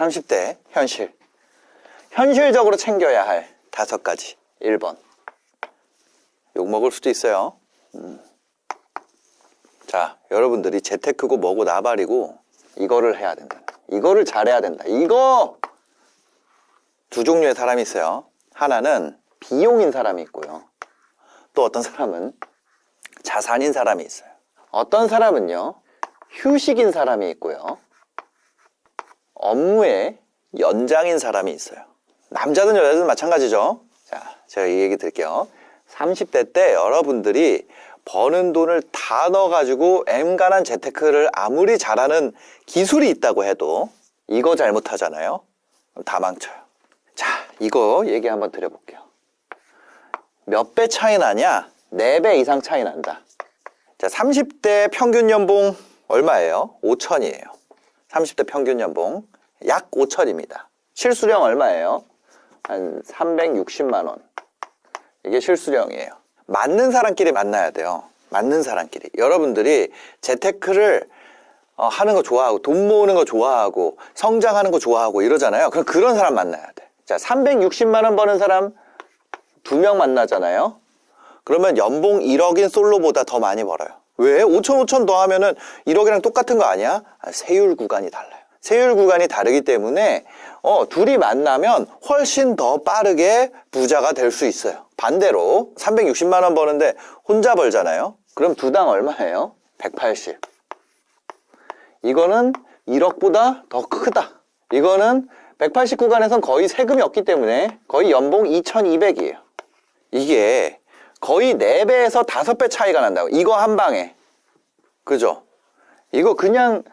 30대 현실. 현실적으로 챙겨야 할 5가지. 1번. 욕먹을 수도 있어요. 자, 여러분들이 재테크고 뭐고 나발이고 이거를 해야 된다. 이거를 잘해야 된다. 이거! 두 종류의 사람이 있어요. 하나는 비용인 사람이 있고요. 또 어떤 사람은 자산인 사람이 있어요. 어떤 사람은요, 휴식인 사람이 있고요. 업무의 연장인 사람이 있어요. 남자든 여자든 마찬가지죠. 자, 제가 이 얘기 드릴게요. 30대 때 여러분들이 버는 돈을 다 넣어가지고 엠간한 재테크를 아무리 잘하는 기술이 있다고 해도 이거 잘못하잖아요. 그럼 다 망쳐요. 자, 이거 얘기 한번 드려볼게요. 몇 배 차이 나냐? 4배 이상 차이 난다. 자, 30대 평균 연봉 얼마예요? 5천이에요. 30대 평균 연봉 약 5천입니다. 실수령 얼마예요? 한 360만 원. 이게 실수령이에요. 맞는 사람끼리 만나야 돼요. 맞는 사람끼리. 여러분들이 재테크를 하는 거 좋아하고 돈 모으는 거 좋아하고 성장하는 거 좋아하고 이러잖아요. 그럼 그런 사람 만나야 돼. 자, 360만 원 버는 사람 2명 만나잖아요. 그러면 연봉 1억인 솔로보다 더 많이 벌어요. 왜? 5천 더 하면은 1억이랑 똑같은 거 아니야? 세율 구간이 달라요. 세율 구간이 다르기 때문에 둘이 만나면 훨씬 더 빠르게 부자가 될 수 있어요. 반대로 360만 원 버는데 혼자 벌잖아요. 그럼 두당 얼마예요? 180. 이거는 1억보다 더 크다. 이거는 180 구간에선 거의 세금이 없기 때문에 거의 연봉 2200이에요. 이게 거의 4배에서 5배 차이가 난다고. 이거 한 방에. 그죠? 이거 그냥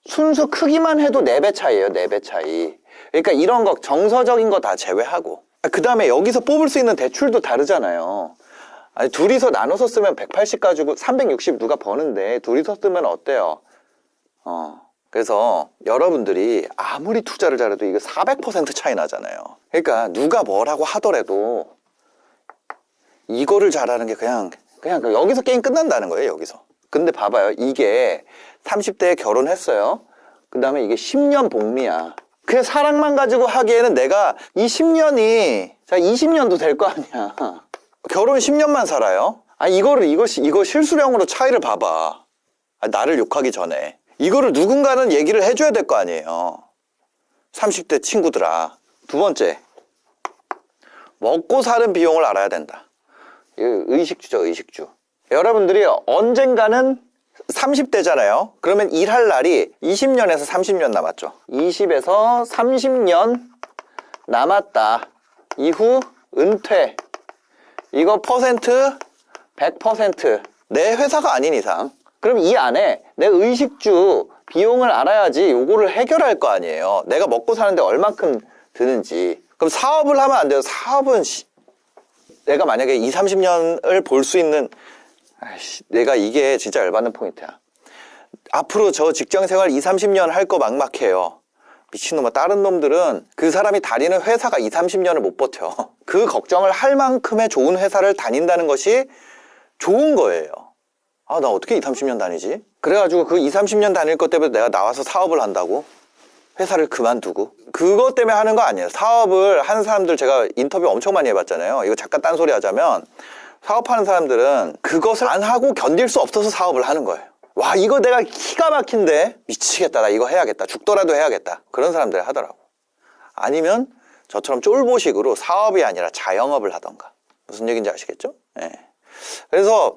순수 크기만 해도 4배 차이예요. 4배 차이. 그러니까 이런 거 정서적인 거 다 제외하고, 그 다음에 여기서 뽑을 수 있는 대출도 다르잖아요. 아니, 둘이서 나눠서 쓰면 180 가지고 360 누가 버는데 둘이서 쓰면 어때요? 그래서 여러분들이 아무리 투자를 잘해도 이거 400% 차이 나잖아요. 그러니까 누가 뭐라고 하더라도 이거를 잘하는 게 그냥 여기서 게임 끝난다는 거예요. 여기서. 근데 봐봐요. 이게 30대에 결혼했어요. 그 다음에 이게 10년 복리야. 그냥 사랑만 가지고 하기에는 내가 이 10년이 자 20년도 될 거 아니야. 결혼 10년만 살아요. 이거 실수령으로 차이를 봐봐. 나를 욕하기 전에 이거를 누군가는 얘기를 해줘야 될 거 아니에요. 30대 친구들아. 두 번째, 먹고 사는 비용을 알아야 된다. 의식주죠, 의식주. 여러분들이 언젠가는 30대잖아요. 그러면 일할 날이 20년에서 30년 남았죠. 20에서 30년 남았다. 이후 은퇴. 이거 퍼센트 100%. 내 회사가 아닌 이상. 그럼 이 안에 내 의식주 비용을 알아야지 요거를 해결할 거 아니에요. 내가 먹고 사는데 얼만큼 드는지. 그럼 사업을 하면 안 돼요. 사업은 내가 만약에 20, 30년을 볼 수 있는 내가 이게 진짜 열받는 포인트야. 앞으로 저 직장생활 20, 30년 할 거 막막해요. 미친놈아, 다른 놈들은 그 사람이 다니는 회사가 20, 30년을 못 버텨. 그 걱정을 할 만큼의 좋은 회사를 다닌다는 것이 좋은 거예요. 아, 나 어떻게 20, 30년 다니지? 그래가지고 그 20, 30년 다닐 것 때문에 내가 나와서 사업을 한다고? 회사를 그만두고? 그것 때문에 하는 거 아니에요. 사업을 하는 사람들 제가 인터뷰 엄청 많이 해봤잖아요. 이거 잠깐 딴소리 하자면 사업하는 사람들은 그것을 안 하고 견딜 수 없어서 사업을 하는 거예요. 와, 이거 내가 기가 막힌데 미치겠다, 나 이거 해야겠다, 죽더라도 해야겠다, 그런 사람들이 하더라고. 아니면 저처럼 쫄보식으로 사업이 아니라 자영업을 하던가. 무슨 얘기인지 아시겠죠? 네. 그래서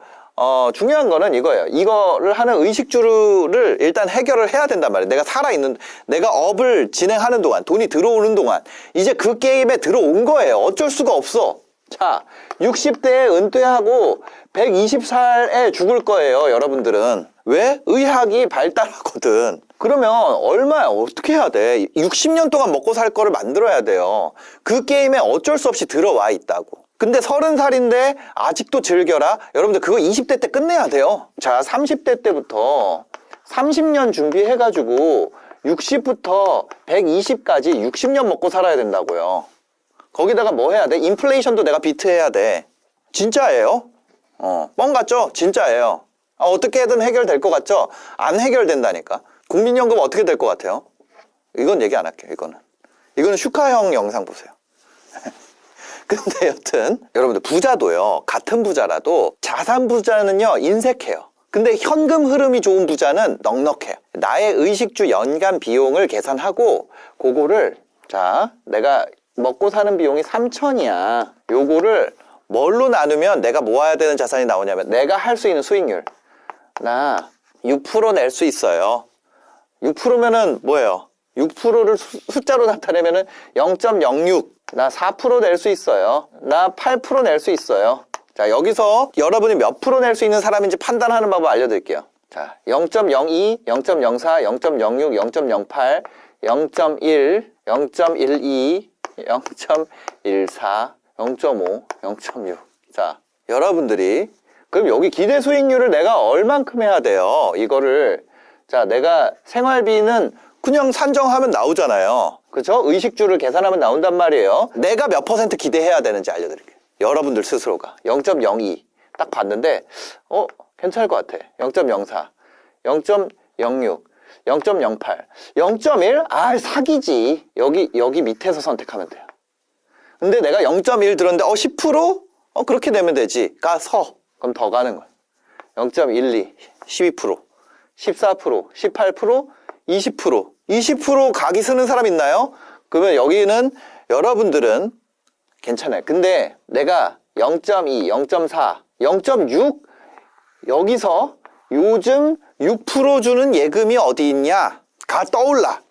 중요한 거는 이거예요. 이거를 하는 의식주를 일단 해결을 해야 된단 말이에요. 내가 살아있는, 내가 업을 진행하는 동안, 돈이 들어오는 동안 이제 그 게임에 들어온 거예요. 어쩔 수가 없어. 자, 60대에 은퇴하고 120살에 죽을 거예요, 여러분들은. 왜? 의학이 발달하거든. 그러면 얼마야? 어떻게 해야 돼? 60년 동안 먹고 살 거를 만들어야 돼요. 그 게임에 어쩔 수 없이 들어와 있다고. 근데 30살인데 아직도 즐겨라? 여러분들 그거 20대 때 끝내야 돼요. 자, 30대 때부터 30년 준비해가지고 60부터 120까지 60년 먹고 살아야 된다고요. 거기다가 뭐 해야 돼? 인플레이션도 내가 비트해야 돼. 진짜예요. 뻥 같죠? 진짜예요. 어떻게든 해결될 것 같죠? 안 해결된다니까. 국민연금 어떻게 될 것 같아요? 이건 얘기 안 할게요. 이거는 슈카형 영상 보세요. 근데 여튼 여러분들 부자도요, 같은 부자라도 자산 부자는요 인색해요. 근데 현금 흐름이 좋은 부자는 넉넉해요. 나의 의식주 연간 비용을 계산하고 그거를, 자, 내가 먹고 사는 비용이 3천이야. 요거를 뭘로 나누면 내가 모아야 되는 자산이 나오냐면, 내가 할 수 있는 수익률, 나 6% 낼 수 있어요. 6%면은 뭐예요? 6%를 숫자로 나타내면은 0.06. 나 4% 낼 수 있어요. 나 8% 낼 수 있어요. 자, 여기서 여러분이 몇 프로 낼 수 있는 사람인지 판단하는 방법 알려드릴게요. 자, 0.02, 0.04, 0.06, 0.08, 0.1, 0.12, 0.14, 0.5, 0.6. 자, 여러분들이 그럼 여기 기대 수익률을 내가 얼만큼 해야 돼요? 이거를, 자, 내가 생활비는 그냥 산정하면 나오잖아요. 그렇죠? 의식주를 계산하면 나온단 말이에요. 내가 몇 % 기대해야 되는지 알려드릴게요. 여러분들 스스로가 0.02 딱 봤는데 괜찮을 것 같아. 0.04, 0.06, 0.08, 0.1? 아, 사기지. 여기 밑에서 선택하면 돼요. 근데 내가 0.1 들었는데 10%? 그렇게 되면 되지. 그럼 더 가는 거야. 0.12, 12%, 14%, 18%, 20%. 20% 가기 쓰는 사람 있나요? 그러면 여기는 여러분들은 괜찮아요. 근데 내가 0.2, 0.4, 0.6 여기서 요즘 6% 주는 예금이 어디 있냐? 가 떠올라.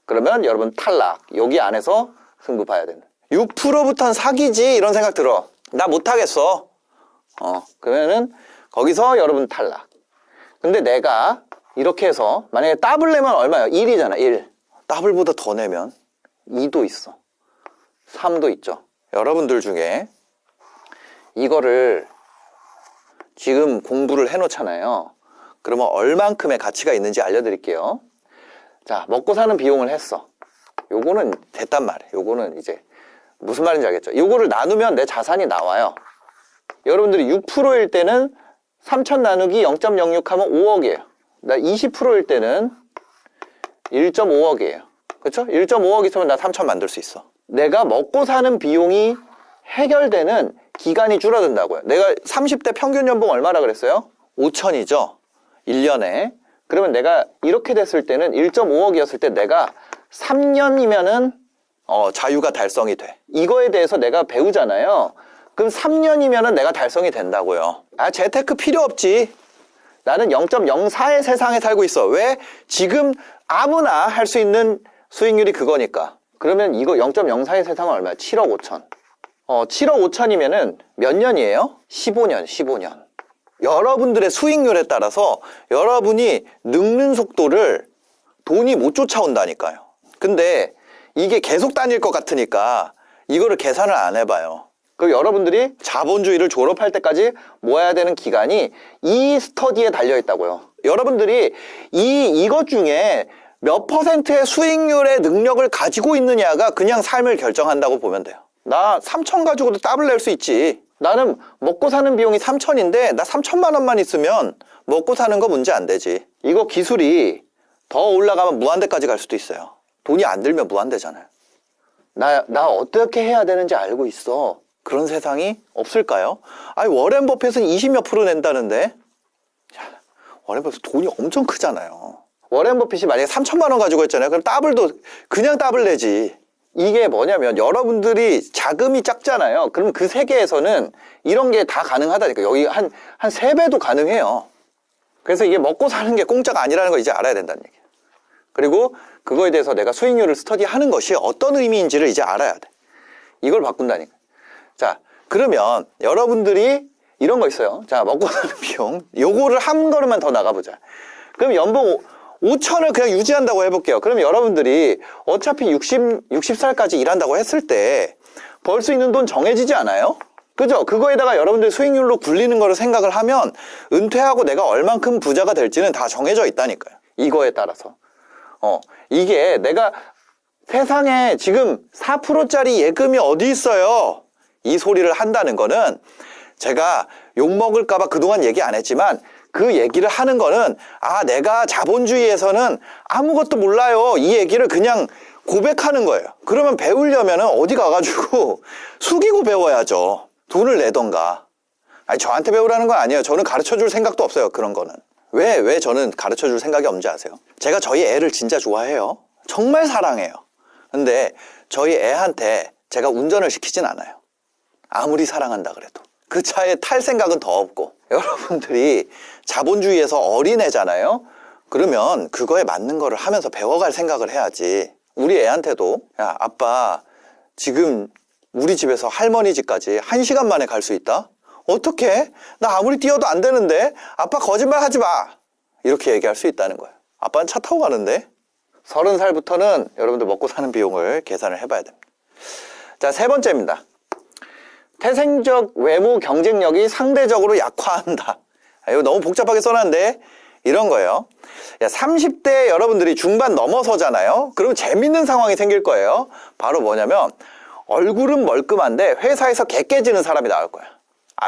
그러면 여러분 탈락. 여기 안에서 승부 봐야 된다. 6%부터는 사기지 이런 생각 들어. 나 못하겠어. 그러면은 거기서 여러분 탈락. 근데 내가 이렇게 해서 만약에 더블 내면 얼마예요? 1이잖아. 1. 더블보다 더 내면 2도 있어. 3도 있죠. 여러분들 중에 이거를 지금 공부를 해놓잖아요. 그러면 얼만큼의 가치가 있는지 알려드릴게요. 자, 먹고 사는 비용을 했어. 요거는 됐단 말이에요. 요거는 이제 무슨 말인지 알겠죠? 요거를 나누면 내 자산이 나와요. 여러분들이 6%일 때는 3천 나누기 0.06 하면 5억이에요. 나 20%일 때는 1.5억이에요. 그렇죠? 1.5억 있으면 나 3천 만들 수 있어. 내가 먹고 사는 비용이 해결되는 기간이 줄어든다고요. 내가 30대 평균 연봉 얼마라 그랬어요? 5천이죠. 1년에. 그러면 내가 이렇게 됐을 때는 1.5억이었을 때 내가 3년이면은 자유가 달성이 돼. 이거에 대해서 내가 배우잖아요. 그럼 3년이면은 내가 달성이 된다고요. 재테크 필요 없지. 나는 0.04의 세상에 살고 있어. 왜? 지금 아무나 할 수 있는 수익률이 그거니까. 그러면 이거 0.04의 세상은 얼마야? 7억 5천. 7억 5천이면은 몇 년이에요? 15년. 여러분들의 수익률에 따라서 여러분이 늙는 속도를 돈이 못 쫓아온다니까요. 근데 이게 계속 다닐 것 같으니까 이거를 계산을 안 해봐요. 그 여러분들이 자본주의를 졸업할 때까지 모아야 되는 기간이 이 스터디에 달려있다고요. 여러분들이 이것 중에 몇 %의 수익률의 능력을 가지고 있느냐가 그냥 삶을 결정한다고 보면 돼요. 나 3천 가지고도 더블 낼 수 있지. 나는 먹고 사는 비용이 3천인데 나 3천만 원만 있으면 먹고 사는 거 문제 안 되지. 이거 기술이 더 올라가면 무한대까지 갈 수도 있어요. 돈이 안 들면 무한대잖아요. 나 어떻게 해야 되는지 알고 있어. 그런 세상이 없을까요? 아니, 워렌 버핏은 20몇 % 낸다는데. 워렌 버핏 돈이 엄청 크잖아요. 워렌 버핏이 만약에 3천만 원 가지고 있잖아요. 그럼 더블도 그냥 더블 내지. 이게 뭐냐면 여러분들이 자금이 작잖아요. 그럼 그 세계에서는 이런 게 다 가능하다니까. 여기 한 3배도 가능해요. 그래서 이게 먹고 사는 게 공짜가 아니라는 거 이제 알아야 된다는 얘기예요. 그리고 그거에 대해서 내가 수익률을 스터디하는 것이 어떤 의미인지를 이제 알아야 돼. 이걸 바꾼다니까. 자, 그러면 여러분들이 이런 거 있어요. 자, 먹고 사는 비용. 요거를 한 걸음만 더 나가보자. 그럼 연봉 5천을 그냥 유지한다고 해볼게요. 그럼 여러분들이 어차피 60살까지 일한다고 했을 때 벌 수 있는 돈 정해지지 않아요? 그죠? 그거에다가 여러분들 수익률로 굴리는 거를 생각을 하면 은퇴하고 내가 얼만큼 부자가 될지는 다 정해져 있다니까요. 이거에 따라서. 이게 내가 세상에 지금 4%짜리 예금이 어디 있어요? 이 소리를 한다는 거는 제가 욕먹을까봐 그동안 얘기 안 했지만 그 얘기를 하는 거는 내가 자본주의에서는 아무것도 몰라요. 이 얘기를 그냥 고백하는 거예요. 그러면 배우려면 어디 가가지고 숙이고 배워야죠. 돈을 내던가. 저한테 배우라는 건 아니에요. 저는 가르쳐줄 생각도 없어요. 그런 거는. 왜 저는 가르쳐줄 생각이 없는지 아세요? 제가 저희 애를 진짜 좋아해요. 정말 사랑해요. 근데 저희 애한테 제가 운전을 시키진 않아요. 아무리 사랑한다 그래도. 그 차에 탈 생각은 더 없고. 여러분들이 자본주의에서 어린애잖아요. 그러면 그거에 맞는 거를 하면서 배워갈 생각을 해야지. 우리 애한테도 야, 아빠 지금 우리 집에서 할머니 집까지 1시간 만에 갈 수 있다? 어떡해? 나 아무리 뛰어도 안 되는데 아빠 거짓말 하지 마. 이렇게 얘기할 수 있다는 거예요. 아빠는 차 타고 가는데. 30살부터는 여러분들 먹고 사는 비용을 계산을 해봐야 됩니다. 자, 세 번째입니다. 태생적 외모 경쟁력이 상대적으로 약화한다. 이거 너무 복잡하게 써놨는데 이런 거예요. 30대 여러분들이 중반 넘어서잖아요. 그러면 재밌는 상황이 생길 거예요. 바로 뭐냐면 얼굴은 멀끔한데 회사에서 개 깨지는 사람이 나올 거야.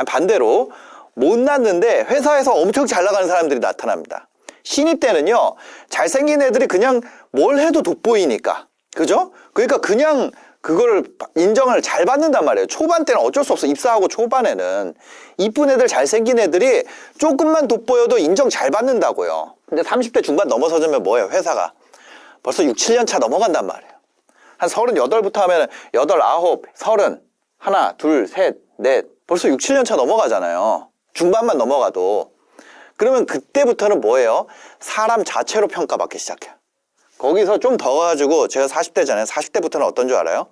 반대로 못났는데 회사에서 엄청 잘 나가는 사람들이 나타납니다. 신입 때는요, 잘생긴 애들이 그냥 뭘 해도 돋보이니까. 그죠? 그러니까 그냥 그거를 인정을 잘 받는단 말이에요. 초반 때는 어쩔 수 없어. 입사하고 초반에는 이쁜 애들, 잘생긴 애들이 조금만 돋보여도 인정 잘 받는다고요. 근데 30대 중반 넘어서면 뭐예요? 회사가 벌써 6, 7년 차 넘어간단 말이에요. 한 38부터 하면 8, 9, 30, 하나, 둘, 셋, 넷, 벌써 6, 7년 차 넘어가잖아요. 중반만 넘어가도. 그러면 그때부터는 뭐예요? 사람 자체로 평가받기 시작해요. 거기서 좀 더 가지고 제가 40대잖아요. 40대부터는 어떤 줄 알아요?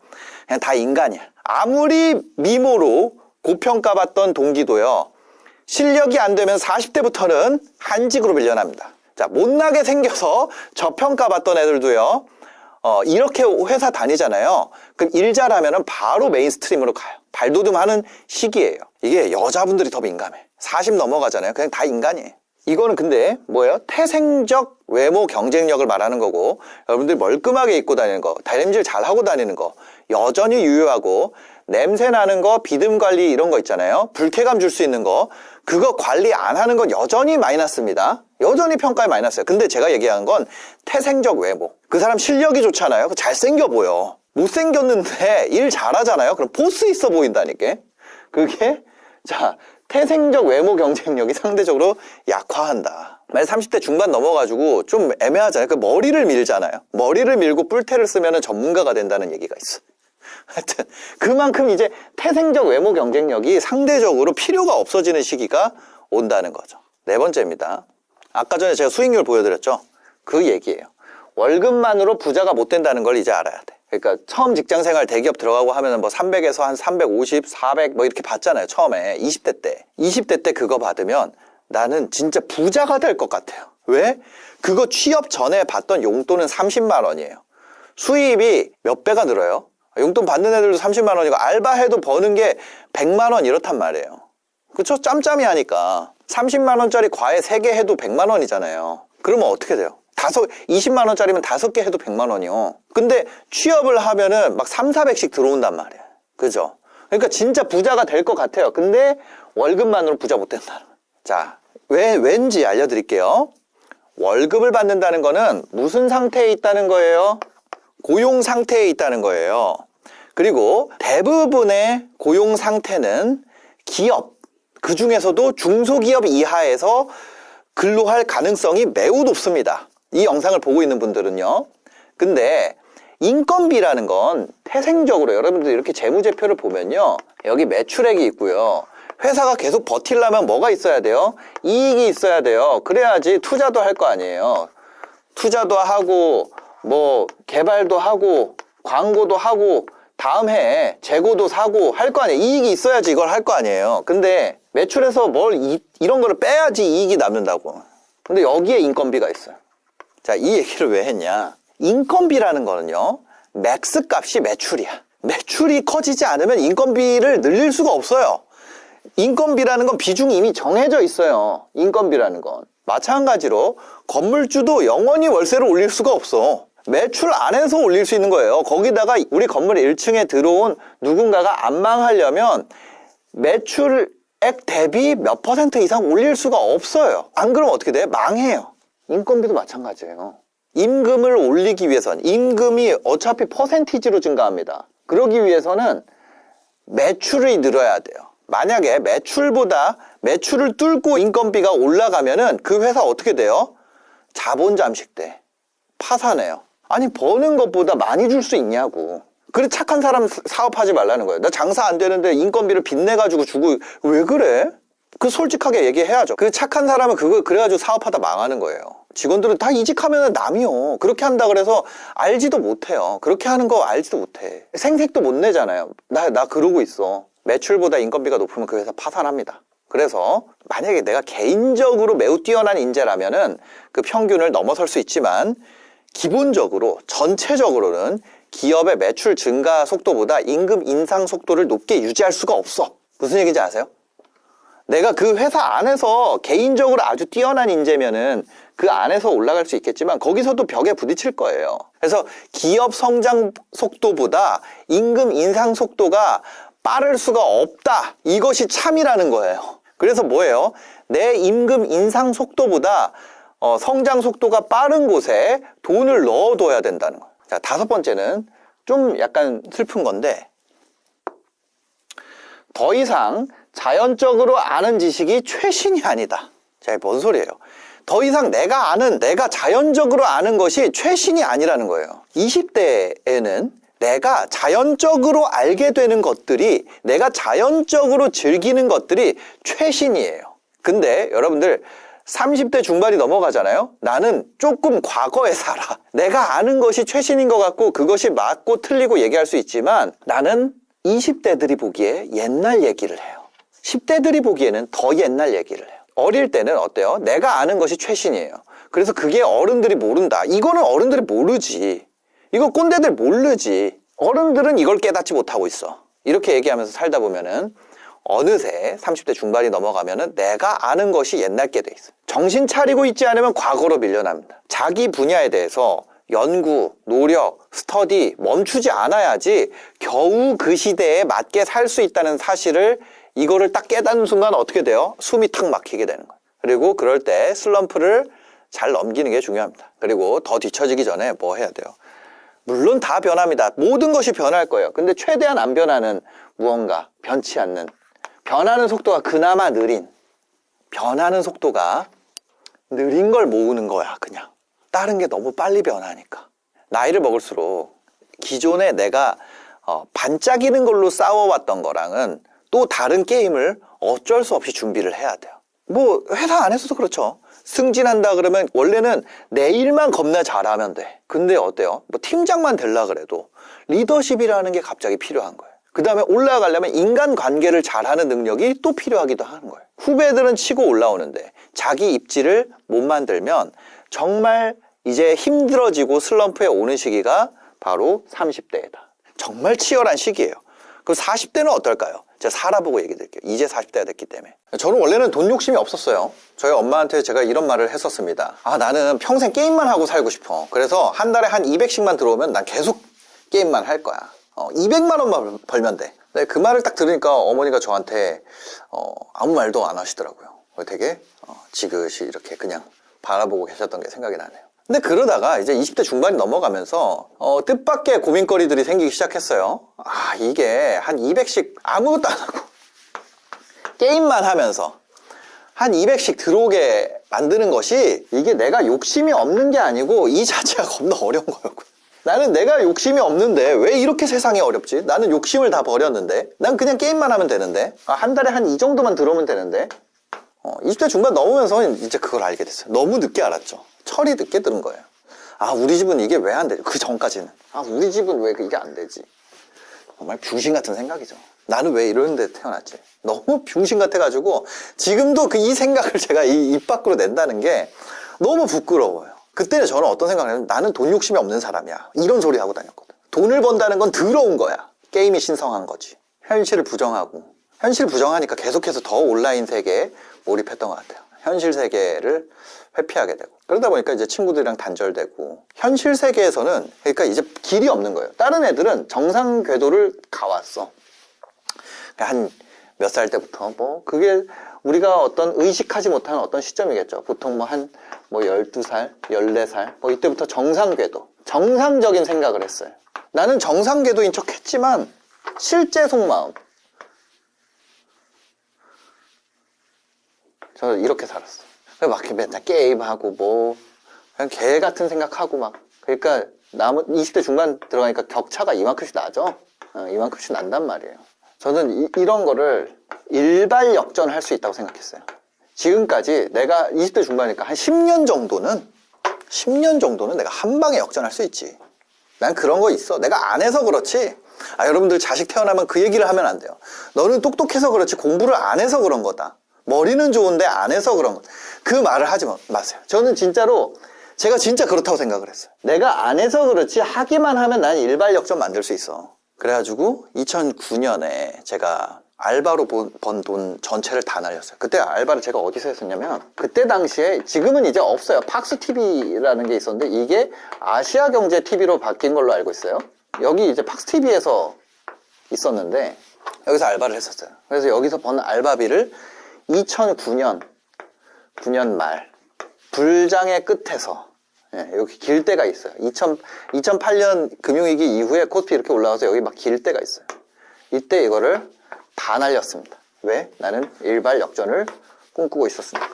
그냥 다 인간이야. 아무리 미모로 고평가받던 동기도요, 실력이 안 되면 40대부터는 한직으로 밀려납니다. 자, 못나게 생겨서 저평가받던 애들도요, 이렇게 회사 다니잖아요. 그럼 일 잘하면 바로 메인스트림으로 가요. 발돋움하는 시기예요. 이게 여자분들이 더 민감해. 40 넘어가잖아요. 그냥 다 인간이에요. 이거는 근데 뭐예요? 태생적 외모 경쟁력을 말하는 거고, 여러분들이 멀끔하게 입고 다니는 거, 다림질 잘하고 다니는 거 여전히 유효하고, 냄새 나는 거, 비듬 관리 이런 거 있잖아요. 불쾌감 줄 수 있는 거, 그거 관리 안 하는 건 여전히 마이너스입니다. 여전히 평가에 마이너스예요. 근데 제가 얘기하는 건 태생적 외모. 그 사람 실력이 좋잖아요. 잘생겨 보여. 못생겼는데 일 잘하잖아요. 그럼 포스 있어 보인다니까. 그게 자, 태생적 외모 경쟁력이 상대적으로 약화한다. 만약 30대 중반 넘어가지고 좀 애매하잖아요. 그 머리를 밀잖아요. 머리를 밀고 뿔테를 쓰면 전문가가 된다는 얘기가 있어요. 하여튼 그만큼 이제 태생적 외모 경쟁력이 상대적으로 필요가 없어지는 시기가 온다는 거죠. 네 번째입니다. 아까 전에 제가 수익률 보여드렸죠. 그 얘기예요. 월급만으로 부자가 못 된다는 걸 이제 알아야 돼. 그러니까 처음 직장생활 대기업 들어가고 하면 뭐 300에서 한 350, 400 뭐 이렇게 받잖아요. 처음에 20대 때. 20대 때 그거 받으면 나는 진짜 부자가 될 것 같아요. 왜? 그거 취업 전에 받던 용돈은 30만 원이에요. 수입이 몇 배가 늘어요? 용돈 받는 애들도 30만 원이고 알바해도 버는 게 100만 원 이렇단 말이에요. 그쵸? 짬짬이 하니까 30만 원짜리 과외 3개 해도 100만 원이잖아요. 그러면 어떻게 돼요? 20만 원짜리면 5개 해도 100만 원이요. 근데 취업을 하면은 막 3, 400씩 들어온단 말이에요. 그죠? 그러니까 진짜 부자가 될 것 같아요. 근데 월급만으로 부자 못 된다는 거예요. 자, 왠지 알려드릴게요. 월급을 받는다는 거는 무슨 상태에 있다는 거예요? 고용 상태에 있다는 거예요. 그리고 대부분의 고용 상태는 기업, 그 중에서도 중소기업 이하에서 근로할 가능성이 매우 높습니다. 이 영상을 보고 있는 분들은요. 근데 인건비라는 건 태생적으로 여러분들 이렇게 재무제표를 보면요. 여기 매출액이 있고요. 회사가 계속 버틸려면 뭐가 있어야 돼요? 이익이 있어야 돼요. 그래야지 투자도 할 거 아니에요. 투자도 하고 뭐 개발도 하고 광고도 하고 다음 해에 재고도 사고 할 거 아니에요. 이익이 있어야지 이걸 할 거 아니에요. 근데 매출에서 이런 거를 빼야지 이익이 남는다고. 근데 여기에 인건비가 있어요. 자, 이 얘기를 왜 했냐? 인건비라는 거는요, 맥스 값이 매출이야. 매출이 커지지 않으면 인건비를 늘릴 수가 없어요. 인건비라는 건 비중이 이미 정해져 있어요. 인건비라는 건. 마찬가지로 건물주도 영원히 월세를 올릴 수가 없어. 매출 안에서 올릴 수 있는 거예요. 거기다가 우리 건물 1층에 들어온 누군가가 안 망하려면 매출 대비 몇 % 이상 올릴 수가 없어요. 안 그러면 어떻게 돼? 망해요. 인건비도 마찬가지예요. 임금을 올리기 위해선 임금이 어차피 퍼센티지로 증가합니다. 그러기 위해서는 매출이 늘어야 돼요. 만약에 매출을 뚫고 인건비가 올라가면은 그 회사 어떻게 돼요? 자본 잠식돼. 파산해요. 아니 버는 것보다 많이 줄 수 있냐고. 그래 착한 사람 사업하지 말라는 거예요. 나 장사 안 되는데 인건비를 빚내가지고 주고 왜 그래? 그 솔직하게 얘기해야죠. 그 착한 사람은 그래가지고 사업하다 망하는 거예요. 직원들은 다 이직하면 남이요. 그렇게 한다 그래서 알지도 못해요. 그렇게 하는 거 알지도 못해. 생색도 못 내잖아요. 나 그러고 있어. 매출보다 인건비가 높으면 그 회사 파산합니다. 그래서 만약에 내가 개인적으로 매우 뛰어난 인재라면은 그 평균을 넘어설 수 있지만 기본적으로 전체적으로는 기업의 매출 증가 속도보다 임금 인상 속도를 높게 유지할 수가 없어. 무슨 얘기인지 아세요? 내가 그 회사 안에서 개인적으로 아주 뛰어난 인재면은 그 안에서 올라갈 수 있겠지만 거기서도 벽에 부딪힐 거예요. 그래서 기업 성장 속도보다 임금 인상 속도가 빠를 수가 없다. 이것이 참이라는 거예요. 그래서 뭐예요? 내 임금 인상 속도보다 성장 속도가 빠른 곳에 돈을 넣어둬야 된다는 거예요. 자, 5번째는 좀 약간 슬픈 건데 더 이상 자연적으로 아는 지식이 최신이 아니다. 자, 뭔 소리예요? 더 이상 내가 자연적으로 아는 것이 최신이 아니라는 거예요. 20대에는 내가 자연적으로 알게 되는 것들이, 내가 자연적으로 즐기는 것들이 최신이에요. 근데 여러분들 30대 중반이 넘어가잖아요. 나는 조금 과거에 살아. 내가 아는 것이 최신인 것 같고 그것이 맞고 틀리고 얘기할 수 있지만 나는 20대들이 보기에 옛날 얘기를 해요. 10대들이 보기에는 더 옛날 얘기를 해요. 어릴 때는 어때요? 내가 아는 것이 최신이에요. 그래서 그게 어른들이 모른다. 이거는 어른들이 모르지. 이거 꼰대들 모르지. 어른들은 이걸 깨닫지 못하고 있어. 이렇게 얘기하면서 살다 보면은 어느새 30대 중반이 넘어가면은 내가 아는 것이 옛날 게 돼 있어요. 정신 차리고 있지 않으면 과거로 밀려납니다. 자기 분야에 대해서 연구, 노력, 스터디 멈추지 않아야지 겨우 그 시대에 맞게 살 수 있다는 사실을 이거를 딱 깨닫는 순간 어떻게 돼요? 숨이 탁 막히게 되는 거예요. 그리고 그럴 때 슬럼프를 잘 넘기는 게 중요합니다. 그리고 더 뒤처지기 전에 뭐 해야 돼요? 물론 다 변합니다. 모든 것이 변할 거예요. 근데 최대한 안 변하는 무언가, 변치 않는, 변하는 속도가 그나마 느린, 변하는 속도가 느린 걸 모으는 거야. 그냥 다른 게 너무 빨리 변하니까. 나이를 먹을수록 기존에 내가 반짝이는 걸로 싸워왔던 거랑은 또 다른 게임을 어쩔 수 없이 준비를 해야 돼요. 뭐 회사 안에서도 그렇죠. 승진한다 그러면 원래는 내 일만 겁나 잘하면 돼. 근데 어때요? 뭐 팀장만 되려 그래도 리더십이라는 게 갑자기 필요한 거예요. 그 다음에 올라가려면 인간관계를 잘하는 능력이 또 필요하기도 하는 거예요. 후배들은 치고 올라오는데 자기 입지를 못 만들면 정말 이제 힘들어지고 슬럼프에 오는 시기가 바로 30대이다. 정말 치열한 시기예요. 그럼 40대는 어떨까요? 제가 살아보고 얘기 드릴게요. 이제 40대가 됐기 때문에. 저는 원래는 돈 욕심이 없었어요. 저희 엄마한테 제가 이런 말을 했었습니다. 나는 평생 게임만 하고 살고 싶어. 그래서 한 달에 한 200씩만 들어오면 난 계속 게임만 할 거야. 200만 원만 벌면 돼. 근데 그 말을 딱 들으니까 어머니가 저한테 아무 말도 안 하시더라고요. 되게 지그시 이렇게 그냥 바라보고 계셨던 게 생각이 나네요. 근데 그러다가 이제 20대 중반이 넘어가면서 뜻밖의 고민거리들이 생기기 시작했어요. 이게 한 200씩 아무것도 안 하고 게임만 하면서 한 200씩 들어오게 만드는 것이 이게 내가 욕심이 없는 게 아니고 이 자체가 겁나 어려운 거였고, 나는 내가 욕심이 없는데 왜 이렇게 세상이 어렵지? 나는 욕심을 다 버렸는데, 난 그냥 게임만 하면 되는데, 한 달에 한 이 정도만 들어오면 되는데, 20대 중반 넘으면서 이제 그걸 알게 됐어요. 너무 늦게 알았죠. 철이 늦게 들은 거예요. 우리 집은 이게 왜 안 되지? 그 전까지는. 우리 집은 왜 이게 안 되지? 정말 병신 같은 생각이죠. 나는 왜 이런 데 태어났지? 너무 병신 같아가지고 지금도 이 생각을 제가 입 밖으로 낸다는 게 너무 부끄러워요. 그때는 저는 어떤 생각을 했냐면 나는 돈 욕심이 없는 사람이야. 이런 소리 하고 다녔거든. 돈을 번다는 건 더러운 거야. 게임이 신성한 거지. 현실을 부정하고, 현실 부정하니까 계속해서 더 온라인 세계에 몰입했던 것 같아요. 현실 세계를 회피하게 되고, 그러다 보니까 이제 친구들이랑 단절되고, 현실 세계에서는 그러니까 이제 길이 없는 거예요. 다른 애들은 정상 궤도를 가왔어. 한 몇 살 때부터 뭐 그게 우리가 어떤 의식하지 못하는 어떤 시점이겠죠. 보통 뭐 한 뭐 12살, 14살 뭐 이때부터 정상궤도, 정상적인 생각을 했어요. 나는 정상궤도인 척 했지만 실제 속마음 저는 이렇게 살았어요. 막 맨날 게임하고 뭐 그냥 개 같은 생각하고 막 그러니까 남은 20대 중반 들어가니까 격차가 이만큼씩 나죠. 이만큼씩 난단 말이에요. 저는 이런 거를 일발역전할 수 있다고 생각했어요. 지금까지 내가 20대 중반이니까 한 10년 정도는 내가 한 방에 역전할 수 있지. 난 그런 거 있어. 내가 안 해서 그렇지. 여러분들 자식 태어나면 그 얘기를 하면 안 돼요. 너는 똑똑해서 그렇지 공부를 안 해서 그런 거다. 머리는 좋은데 안 해서 그런 거다. 그 말을 하지 마세요. 저는 진짜로 제가 진짜 그렇다고 생각을 했어요. 내가 안 해서 그렇지 하기만 하면 난 일발역전 만들 수 있어. 그래가지고 2009년에 제가 알바로 번 돈 전체를 다 날렸어요. 그때 알바를 제가 어디서 했었냐면 그때 당시에 지금은 이제 없어요. 팍스TV라는 게 있었는데 이게 아시아경제TV로 바뀐 걸로 알고 있어요. 여기 이제 팍스TV에서 있었는데 여기서 알바를 했었어요. 그래서 여기서 번 알바비를 2009년 말 불장의 끝에서 여기 길 때가 있어요. 2008년 금융위기 이후에 코스피 이렇게 올라와서 여기 막 길 때가 있어요. 이때 이거를 다 날렸습니다. 왜? 나는 일발 역전을 꿈꾸고 있었으니까.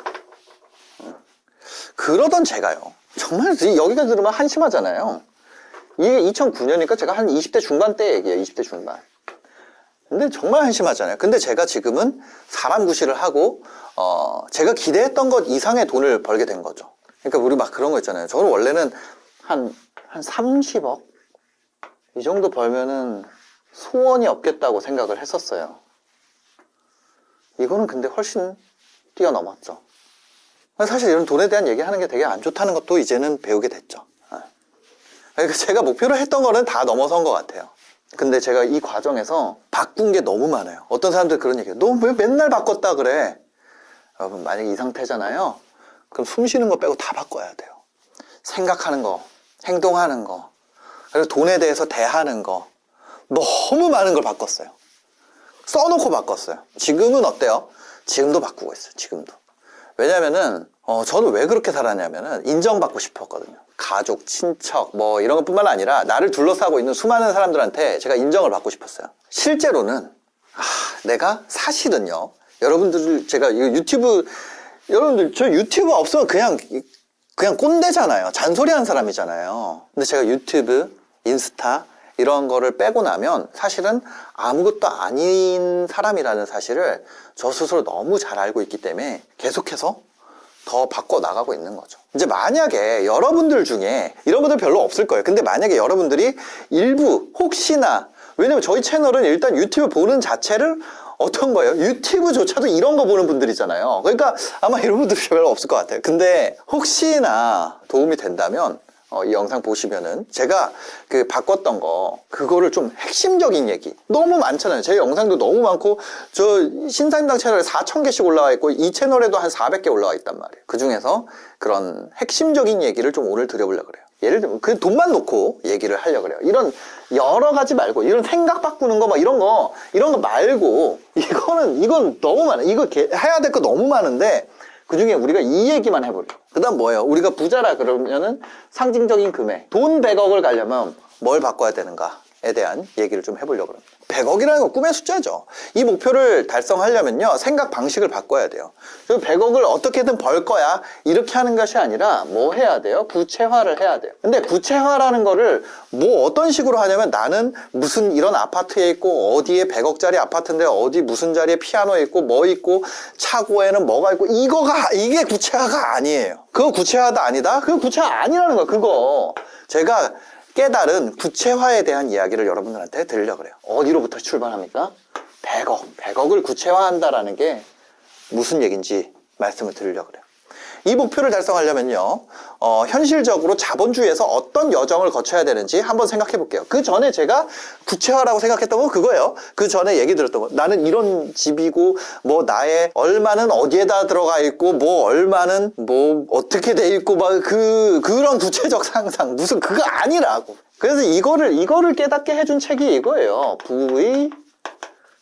그러던 제가요. 정말 여기까지 들으면 한심하잖아요. 이게 2009년이니까 제가 한 20대 중반 때 얘기예요. 20대 중반. 근데 정말 한심하잖아요. 근데 제가 지금은 사람 구실을 하고 제가 기대했던 것 이상의 돈을 벌게 된 거죠. 그러니까 우리 막 그런 거 있잖아요. 저는 원래는 한 30억? 이 정도 벌면은 소원이 없겠다고 생각을 했었어요. 이거는 근데 훨씬 뛰어넘었죠. 사실 이런 돈에 대한 얘기하는 게 되게 안 좋다는 것도 이제는 배우게 됐죠. 그러니까 제가 목표로 했던 거는 다 넘어선 것 같아요. 근데 제가 이 과정에서 바꾼 게 너무 많아요. 어떤 사람들 그런 얘기해요. 너 왜 맨날 바꿨다 그래? 여러분 만약에 이 상태잖아요. 그럼 숨 쉬는 거 빼고 다 바꿔야 돼요. 생각하는 거, 행동하는 거, 그리고 돈에 대해서 대하는 거 너무 많은 걸 바꿨어요. 써놓고 바꿨어요. 지금은 어때요? 지금도 바꾸고 있어요. 지금도. 왜냐면은 저는 왜 그렇게 살았냐면은 인정받고 싶었거든요. 가족, 친척 뭐 이런 것뿐만 아니라 나를 둘러싸고 있는 수많은 사람들한테 제가 인정을 받고 싶었어요. 실제로는 내가 사실은요. 여러분들 제가 여러분들 저 유튜브 없으면 그냥 꼰대잖아요. 잔소리하는 사람이잖아요. 근데 제가 유튜브, 인스타 이런 거를 빼고 나면 사실은 아무것도 아닌 사람이라는 사실을 저 스스로 너무 잘 알고 있기 때문에 계속해서 더 바꿔 나가고 있는 거죠. 이제 만약에 여러분들 중에 이런 분들 별로 없을 거예요. 근데 만약에 여러분들이 일부 혹시나 왜냐면 저희 채널은 일단 유튜브 보는 자체를 어떤 거예요? 유튜브조차도 이런 거 보는 분들이잖아요. 그러니까 아마 이런 분들이 별로 없을 것 같아요. 근데 혹시나 도움이 된다면 이 영상 보시면은 제가 그 바꿨던 거 그거를 좀 핵심적인 얘기 너무 많잖아요. 제 영상도 너무 많고 저 신사임당 채널에 4,000개씩 올라와 있고 이 채널에도 한 400개 올라와 있단 말이에요. 그 중에서 그런 핵심적인 얘기를 좀 오늘 드려보려고 그래요. 예를 들면 그 돈만 놓고 얘기를 하려고 그래요. 이런 여러 가지 말고 이런 생각 바꾸는 거 막 이런 거 말고 이건 너무 많아요. 이거 해야 될 거 너무 많은데 그 중에 우리가 이 얘기만 해버려요. 그 다음 뭐예요? 우리가 부자라 그러면은 상징적인 금액. 돈 100억을 가려면 뭘 바꿔야 되는가에 대한 얘기를 좀 해보려고 합니다. 100억이라는 건 꿈의 숫자죠. 이 목표를 달성하려면요. 생각 방식을 바꿔야 돼요. 100억을 어떻게든 벌 거야. 이렇게 하는 것이 아니라 뭐 해야 돼요? 구체화를 해야 돼요. 근데 구체화라는 거를 뭐 어떤 식으로 하냐면 나는 무슨 이런 아파트에 있고 어디에 100억짜리 아파트인데 어디 무슨 자리에 피아노 있고 뭐 있고 차고에는 뭐가 있고 이게 구체화가 아니에요. 그거 구체화도 아니다? 그거 구체화 아니라는 거야. 그거 제가 깨달은 구체화에 대한 이야기를 여러분들한테 드리려고 그래요. 어디로부터 출발합니까? 100억을 구체화한다라는 게 무슨 얘기인지 말씀을 드리려고 그래요. 이 목표를 달성하려면요, 현실적으로 자본주의에서 어떤 여정을 거쳐야 되는지 한번 생각해 볼게요. 그 전에 제가 구체화라고 생각했던 건 그거예요. 그 전에 얘기 들었던 거. 나는 이런 집이고, 뭐, 나의 얼마는 어디에다 들어가 있고, 뭐, 얼마는 뭐, 어떻게 돼 있고, 막 그런 구체적 상상. 무슨 그거 아니라고. 그래서 이거를 깨닫게 해준 책이 이거예요. 부의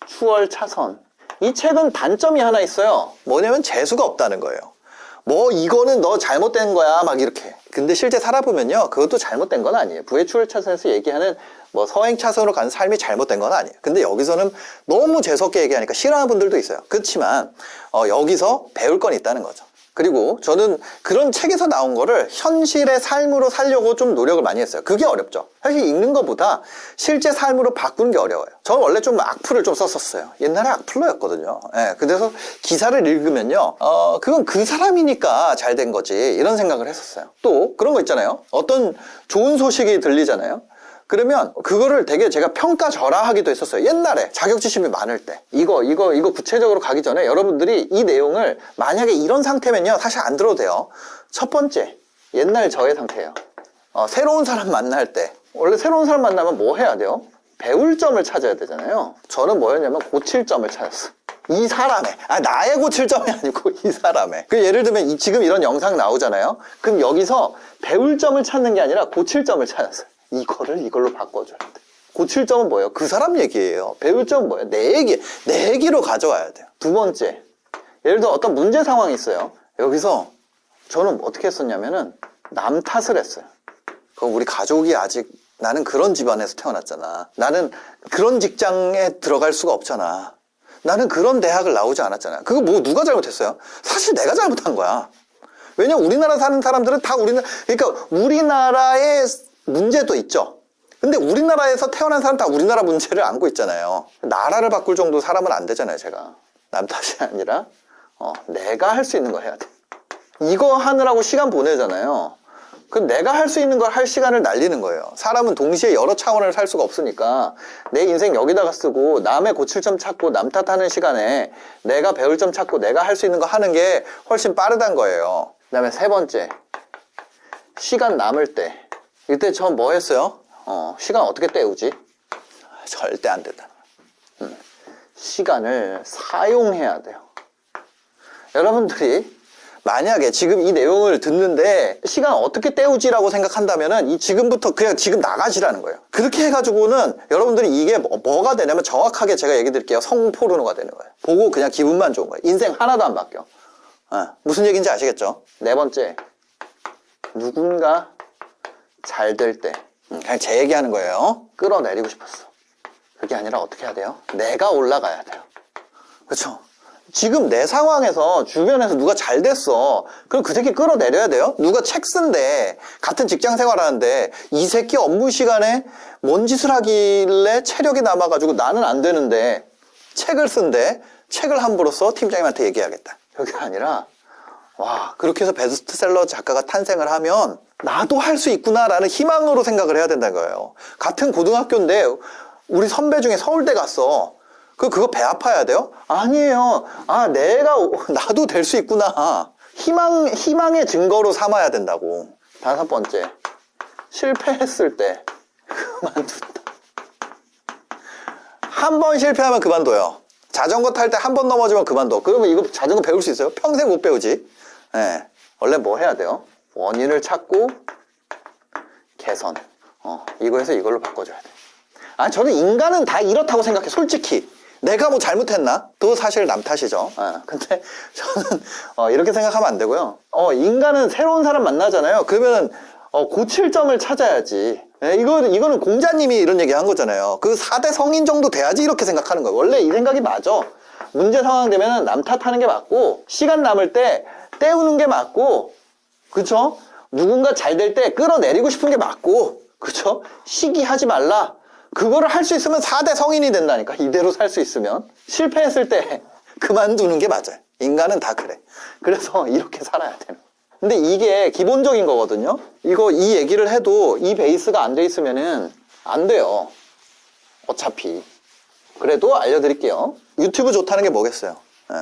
추월 차선. 이 책은 단점이 하나 있어요. 뭐냐면 재수가 없다는 거예요. 뭐 이거는 너 잘못된 거야 막 이렇게. 근데 실제 살아보면요, 그것도 잘못된 건 아니에요. 부회출 차선에서 얘기하는 뭐 서행 차선으로 가는 삶이 잘못된 건 아니에요. 근데 여기서는 너무 재수없게 얘기하니까 싫어하는 분들도 있어요. 그렇지만 여기서 배울 건 있다는 거죠. 그리고 저는 그런 책에서 나온 거를 현실의 삶으로 살려고 좀 노력을 많이 했어요. 그게 어렵죠. 사실 읽는 것보다 실제 삶으로 바꾸는 게 어려워요. 저는 원래 좀 악플을 좀 썼었어요. 옛날에 악플러였거든요. 예, 그래서 기사를 읽으면요, 그건 그 사람이니까 잘 된 거지, 이런 생각을 했었어요. 또 그런 거 있잖아요. 어떤 좋은 소식이 들리잖아요. 그러면 그거를 되게 제가 평가절하하기도 했었어요. 옛날에 자격지심이 많을 때 이거 구체적으로 가기 전에 여러분들이 이 내용을 만약에 이런 상태면요, 사실 안 들어도 돼요. 첫 번째, 옛날 저의 상태예요. 새로운 사람 만날 때, 원래 새로운 사람 만나면 뭐 해야 돼요? 배울 점을 찾아야 되잖아요. 저는 뭐였냐면 고칠 점을 찾았어. 이 사람의, 나의 고칠 점이 아니고 이 사람의. 예를 들면 지금 이런 영상 나오잖아요. 그럼 여기서 배울 점을 찾는 게 아니라 고칠 점을 찾았어요. 이걸로 바꿔줘야 돼. 고칠 점은 뭐예요? 그 사람 얘기예요. 배울 점은 뭐예요? 내 얘기로 가져와야 돼요. 두 번째, 예를 들어 어떤 문제 상황이 있어요. 여기서 저는 어떻게 했었냐면은 남 탓을 했어요. 그럼 우리 가족이 아직, 나는 그런 집안에서 태어났잖아. 나는 그런 직장에 들어갈 수가 없잖아. 나는 그런 대학을 나오지 않았잖아. 그거 뭐 누가 잘못했어요? 사실 내가 잘못한 거야. 왜냐면 우리나라 사는 사람들은 다 그러니까 우리나라의 문제도 있죠. 근데 우리나라에서 태어난 사람 다 우리나라 문제를 안고 있잖아요. 나라를 바꿀 정도 사람은 안 되잖아요, 제가. 남 탓이 아니라 내가 할 수 있는 거 해야 돼. 이거 하느라고 시간 보내잖아요. 그럼 내가 할 수 있는 걸 할 시간을 날리는 거예요. 사람은 동시에 여러 차원을 살 수가 없으니까 내 인생 여기다가 쓰고 남의 고칠 점 찾고 남 탓하는 시간에 내가 배울 점 찾고 내가 할 수 있는 거 하는 게 훨씬 빠르단 거예요. 그 다음에 세 번째, 시간 남을 때, 이때 저 뭐 했어요? 시간 어떻게 때우지? 절대 안 된다. 시간을 사용해야 돼요. 여러분들이 만약에 지금 이 내용을 듣는데 시간 어떻게 때우지라고 생각한다면은 지금부터 그냥 지금 나가시라는 거예요. 그렇게 해가지고는 여러분들이 이게 뭐가 되냐면 정확하게 제가 얘기 드릴게요. 성포르노가 되는 거예요. 보고 그냥 기분만 좋은 거예요. 인생 하나도 안 바뀌어. 무슨 얘기인지 아시겠죠? 네 번째, 누군가 잘 될 때, 그냥 제 얘기하는 거예요. 끌어내리고 싶었어. 그게 아니라 어떻게 해야 돼요? 내가 올라가야 돼요. 그렇죠? 지금 내 상황에서 주변에서 누가 잘 됐어. 그럼 그 새끼 끌어내려야 돼요? 누가 책 쓴대. 같은 직장 생활하는데 이 새끼 업무 시간에 뭔 짓을 하길래 체력이 남아가지고 나는 안 되는데 책을 쓴대. 책을 함부로 써 팀장님한테 얘기하겠다. 그게 아니라 와, 그렇게 해서 베스트셀러 작가가 탄생을 하면 나도 할 수 있구나라는 희망으로 생각을 해야 된다는 거예요. 같은 고등학교인데 우리 선배 중에 서울대 갔어. 그거 배 아파야 돼요? 아니에요. 나도 될 수 있구나. 희망의 증거로 삼아야 된다고. 다섯 번째, 실패했을 때 그만둔다. 한 번 실패하면 그만둬요. 자전거 탈 때 한 번 넘어지면 그만둬. 그러면 이거 자전거 배울 수 있어요? 평생 못 배우지. 네. 원래 뭐 해야 돼요? 원인을 찾고 개선. 이거에서 이걸로 바꿔줘야 돼. 저는 인간은 다 이렇다고 생각해. 솔직히 내가 뭐 잘못했나? 또 사실 남 탓이죠. 근데 저는 이렇게 생각하면 안 되고요. 인간은 새로운 사람 만나잖아요. 그러면 고칠 점을 찾아야지. 이거는 공자님이 이런 얘기 한 거잖아요. 그 4대 성인 정도 돼야지 이렇게 생각하는 거예요. 원래 이 생각이 맞아. 문제 상황 되면 남 탓하는 게 맞고, 시간 남을 때 때우는 게 맞고, 그쵸? 누군가 잘 될 때 끌어내리고 싶은 게 맞고, 그쵸? 시기하지 말라. 그거를 할 수 있으면 4대 성인이 된다니까. 이대로 살 수 있으면. 실패했을 때 그만두는 게 맞아요. 인간은 다 그래. 그래서 이렇게 살아야 되는. 근데 이게 기본적인 거거든요. 이 얘기를 해도 이 베이스가 안 돼 있으면은 안 돼요. 어차피. 그래도 알려드릴게요. 유튜브 좋다는 게 뭐겠어요?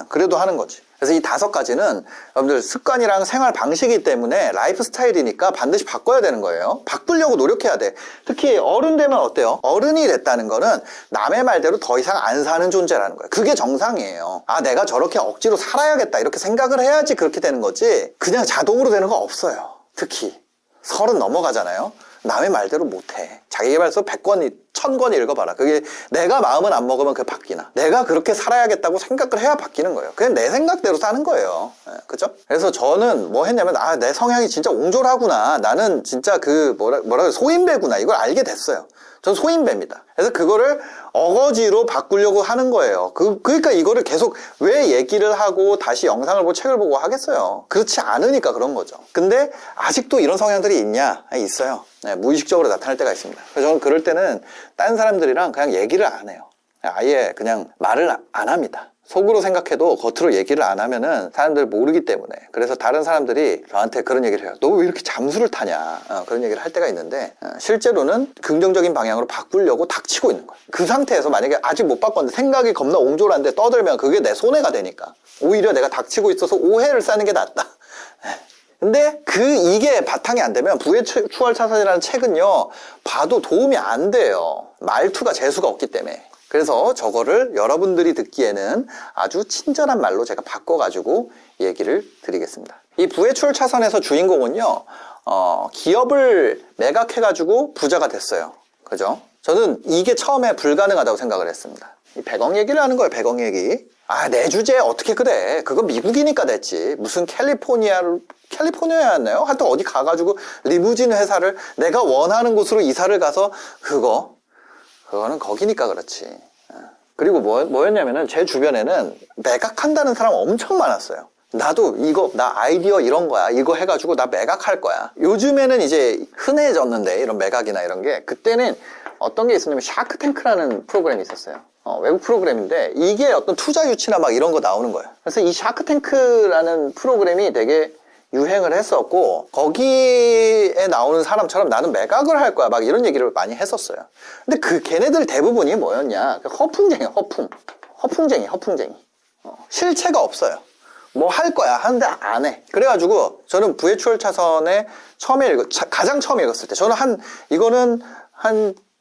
그래도 하는 거지. 그래서 이 5가지는 여러분들 습관이랑 생활 방식이기 때문에 라이프 스타일이니까 반드시 바꿔야 되는 거예요. 바꾸려고 노력해야 돼. 특히 어른 되면 어때요? 어른이 됐다는 거는 남의 말대로 더 이상 안 사는 존재라는 거예요. 그게 정상이에요. 내가 저렇게 억지로 살아야겠다 이렇게 생각을 해야지 그렇게 되는 거지, 그냥 자동으로 되는 거 없어요. 특히 30 넘어가잖아요. 남의 말대로 못해. 자기계발서 100권 1000권 읽어봐라. 그게 내가 마음은 안 먹으면 그게 바뀌나. 내가 그렇게 살아야겠다고 생각을 해야 바뀌는 거예요. 그냥 내 생각대로 사는 거예요. 그죠? 그래서 저는 뭐 했냐면, 내 성향이 진짜 옹졸하구나. 나는 진짜 소인배구나. 이걸 알게 됐어요. 전 소인배입니다. 그래서 그거를 어거지로 바꾸려고 하는 거예요. 그러니까 이거를 계속 왜 얘기를 하고 다시 영상을 보고 책을 보고 하겠어요. 그렇지 않으니까 그런 거죠. 근데 아직도 이런 성향들이 있냐? 있어요. 무의식적으로 나타날 때가 있습니다. 그래서 저는 그럴 때는 다른 사람들이랑 그냥 얘기를 안 해요. 아예 그냥 말을 안 합니다. 속으로 생각해도 겉으로 얘기를 안 하면은 사람들 모르기 때문에. 그래서 다른 사람들이 저한테 그런 얘기를 해요. 너 왜 이렇게 잠수를 타냐? 그런 얘기를 할 때가 있는데, 실제로는 긍정적인 방향으로 바꾸려고 닥치고 있는 거예요. 그 상태에서 만약에 아직 못 바꿨는데 생각이 겁나 옹졸한데 떠들면 그게 내 손해가 되니까. 오히려 내가 닥치고 있어서 오해를 쌓는 게 낫다. 근데 이게 바탕이 안 되면 부의 추월차선이라는 책은요, 봐도 도움이 안 돼요. 말투가 재수가 없기 때문에. 그래서 저거를 여러분들이 듣기에는 아주 친절한 말로 제가 바꿔가지고 얘기를 드리겠습니다. 이 부의 추월 차선에서 주인공은요, 기업을 매각해가지고 부자가 됐어요. 그죠? 저는 이게 처음에 불가능하다고 생각을 했습니다. 이 100억 얘기를 하는 거예요, 100억 얘기. 내 주제에 어떻게 그래. 그건 미국이니까 됐지. 무슨 캘리포니아였나요? 하여튼 어디 가가지고 리무진 회사를 내가 원하는 곳으로 이사를 가서 그거는 거기니까 그렇지. 그리고 뭐였냐면은 제 주변에는 매각한다는 사람 엄청 많았어요. 나도 나 아이디어 이런 거야. 이거 해가지고 나 매각할 거야. 요즘에는 이제 흔해졌는데, 이런 매각이나 이런 게. 그때는 어떤 게 있었냐면 샤크탱크라는 프로그램이 있었어요. 외국 프로그램인데 이게 어떤 투자 유치나 막 이런 거 나오는 거예요. 그래서 이 샤크탱크라는 프로그램이 되게 유행을 했었고, 거기에 나오는 사람처럼 나는 매각을 할 거야 막 이런 얘기를 많이 했었어요. 근데 걔네들 대부분이 뭐였냐, 허풍쟁이. 실체가 없어요. 뭐 할 거야 하는데 안 해. 그래가지고 저는 부의 추월 차선에 가장 처음에 읽었을 때 저는 이거는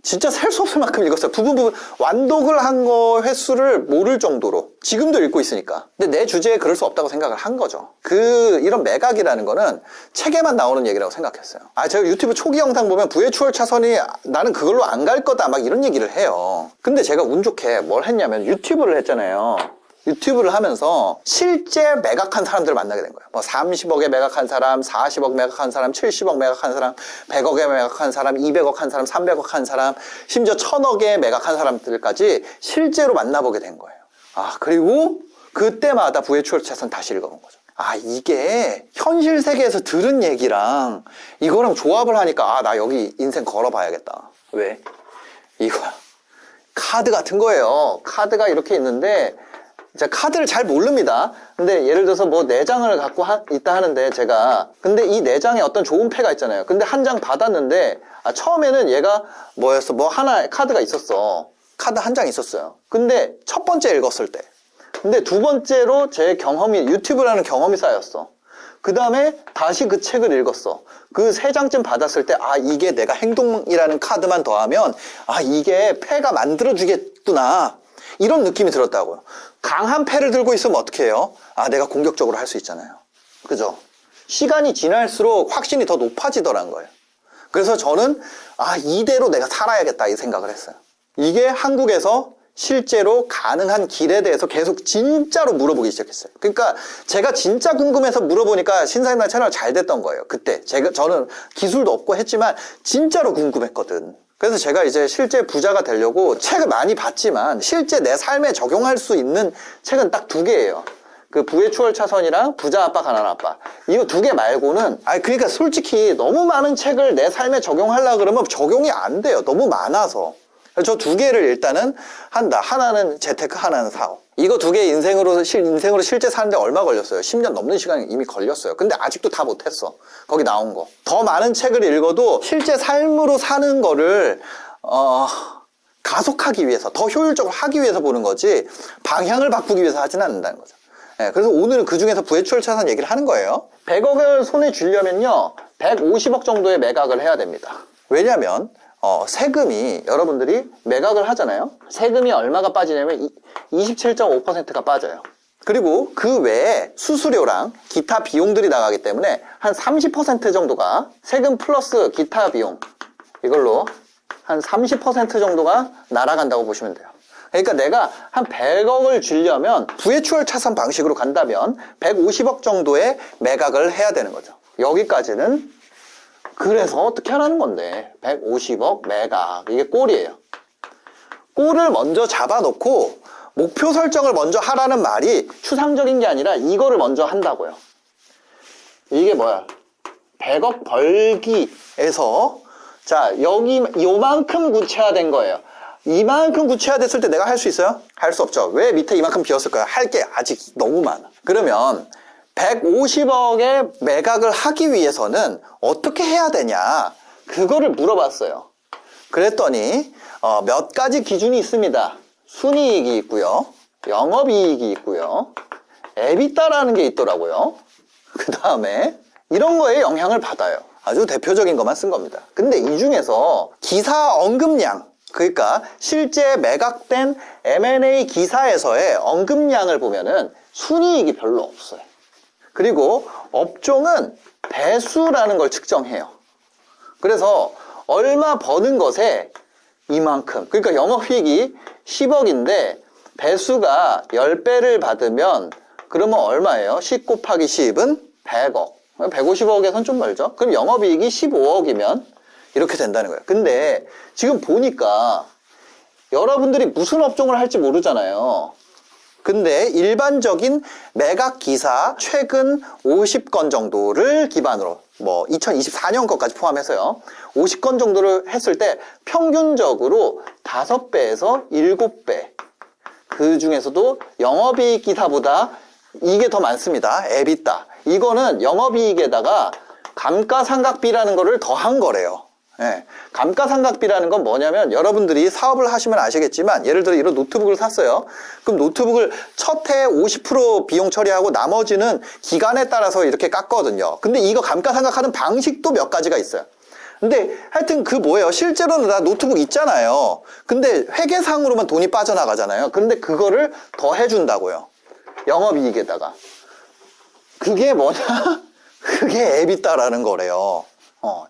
진짜 셀 수 없을 만큼 읽었어요. 부분 완독을 한 거 횟수를 모를 정도로. 지금도 읽고 있으니까. 근데 내 주제에 그럴 수 없다고 생각을 한 거죠. 이런 매각이라는 거는 책에만 나오는 얘기라고 생각했어요. 제가 유튜브 초기 영상 보면 부의 추월 차선이 나는 그걸로 안 갈 거다 막 이런 얘기를 해요. 근데 제가 운 좋게 뭘 했냐면 유튜브를 했잖아요. 유튜브를 하면서 실제 매각한 사람들을 만나게 된 거예요. 30억에 매각한 사람, 40억 매각한 사람, 70억 매각한 사람, 100억에 매각한 사람, 200억 한 사람, 300억 한 사람, 심지어 1000억에 매각한 사람들까지 실제로 만나보게 된 거예요. 그리고 그때마다 부의 추월 차선 다시 읽어본 거죠. 이게 현실 세계에서 들은 얘기랑 이거랑 조합을 하니까 나 여기 인생 걸어봐야겠다. 왜? 이거야. 카드 같은 거예요. 카드가 이렇게 있는데 제가 카드를 잘 모릅니다. 근데 예를 들어서 4장을 갖고 있다 하는데 근데 이 4장에 어떤 좋은 패가 있잖아요. 근데 한 장 받았는데 처음에는 얘가 하나 카드가 있었어. 카드 한 장 있었어요. 근데 첫 번째 읽었을 때, 근데 두 번째로 제 유튜브라는 경험이 쌓였어. 그 다음에 다시 그 책을 읽었어. 그 3장쯤 받았을 때 이게 내가 행동이라는 카드만 더하면 이게 패가 만들어주겠구나, 이런 느낌이 들었다고요. 강한 패를 들고 있으면 어떻게 해요? 내가 공격적으로 할 수 있잖아요. 그죠? 시간이 지날수록 확신이 더 높아지더란 거예요. 그래서 저는 이대로 내가 살아야겠다 이 생각을 했어요. 이게 한국에서 실제로 가능한 길에 대해서 계속 진짜로 물어보기 시작했어요. 그러니까 제가 진짜 궁금해서 물어보니까 신사임당 채널 잘 됐던 거예요. 그때 저는 기술도 없고 했지만 진짜로 궁금했거든. 그래서 제가 이제 실제 부자가 되려고 책을 많이 봤지만 실제 내 삶에 적용할 수 있는 책은 딱 2개예요. 그 부의 추월 차선이랑 부자 아빠 가난한 아빠. 이거 2개 말고는 그러니까 솔직히 너무 많은 책을 내 삶에 적용하려고 그러면 적용이 안 돼요. 너무 많아서. 저 2개를 일단은 한다. 하나는 재테크, 하나는 사업. 이거 2개 인생으로 실제 사는데 얼마 걸렸어요? 10년 넘는 시간이 이미 걸렸어요. 근데 아직도 다 못했어. 거기 나온 거. 더 많은 책을 읽어도 실제 삶으로 사는 거를 가속하기 위해서, 더 효율적으로 하기 위해서 보는 거지 방향을 바꾸기 위해서 하지는 않는다는 거죠. 그래서 오늘은 그 중에서 부의 추월 차선 얘기를 하는 거예요. 100억을 손에 쥐려면요 150억 정도의 매각을 해야 됩니다. 왜냐면 세금이, 여러분들이 매각을 하잖아요. 세금이 얼마가 빠지냐면 27.5%가 빠져요. 그리고 그 외에 수수료랑 기타 비용들이 나가기 때문에 한 30% 정도가 세금 플러스 기타 비용, 이걸로 한 30% 정도가 날아간다고 보시면 돼요. 그러니까 내가 한 100억을 주려면 부회추월 차선 방식으로 간다면 150억 정도의 매각을 해야 되는 거죠. 여기까지는 그래서 어떻게 하라는 건데 150억 매각, 이게 골이에요. 골을 먼저 잡아놓고 목표 설정을 먼저 하라는 말이 추상적인 게 아니라 이거를 먼저 한다고요. 이게 뭐야? 100억 벌기에서 자 여기 요만큼 구체화된 거예요. 이만큼 구체화됐을 때 내가 할 수 있어요? 할 수 없죠. 왜 밑에 이만큼 비었을까요? 할 게 아직 너무 많아. 그러면 150억의 매각을 하기 위해서는 어떻게 해야 되냐? 그거를 물어봤어요. 그랬더니 몇 가지 기준이 있습니다. 순이익이 있고요. 영업이익이 있고요. 에비타라는 게 있더라고요. 그 다음에 이런 거에 영향을 받아요. 아주 대표적인 것만 쓴 겁니다. 근데 이 중에서 기사 언급량, 그러니까 실제 매각된 M&A 기사에서의 언급량을 보면은 순이익이 별로 없어요. 그리고 업종은 배수라는 걸 측정해요. 그래서 얼마 버는 것에 이만큼, 그러니까 영업이익이 10억인데 배수가 10배를 받으면 그러면 얼마예요? 10 곱하기 10은 100억. 150억에선 좀 멀죠? 그럼 영업이익이 15억이면 이렇게 된다는 거예요. 근데 지금 보니까 여러분들이 무슨 업종을 할지 모르잖아요. 근데 일반적인 매각 기사 최근 50건 정도를 기반으로 뭐 2024년 것까지 포함해서요. 50건 정도를 했을 때 평균적으로 5배에서 7배. 그 중에서도 영업이익 기사보다 이게 더 많습니다. 에비타. 이거는 영업이익에다가 감가상각비라는 거를 더한 거래요. 예. 감가상각비라는 건 뭐냐면 여러분들이 사업을 하시면 아시겠지만 예를 들어 이런 노트북을 샀어요. 그럼 노트북을 첫 해 50% 비용 처리하고 나머지는 기간에 따라서 이렇게 깎거든요. 근데 이거 감가상각하는 방식도 몇 가지가 있어요. 근데 하여튼 그 뭐예요? 실제로는 나 노트북 있잖아요. 근데 회계상으로만 돈이 빠져나가잖아요. 근데 그거를 더 해준다고요. 영업이익에다가. 그게 뭐냐? 그게 에비타라는 거래요.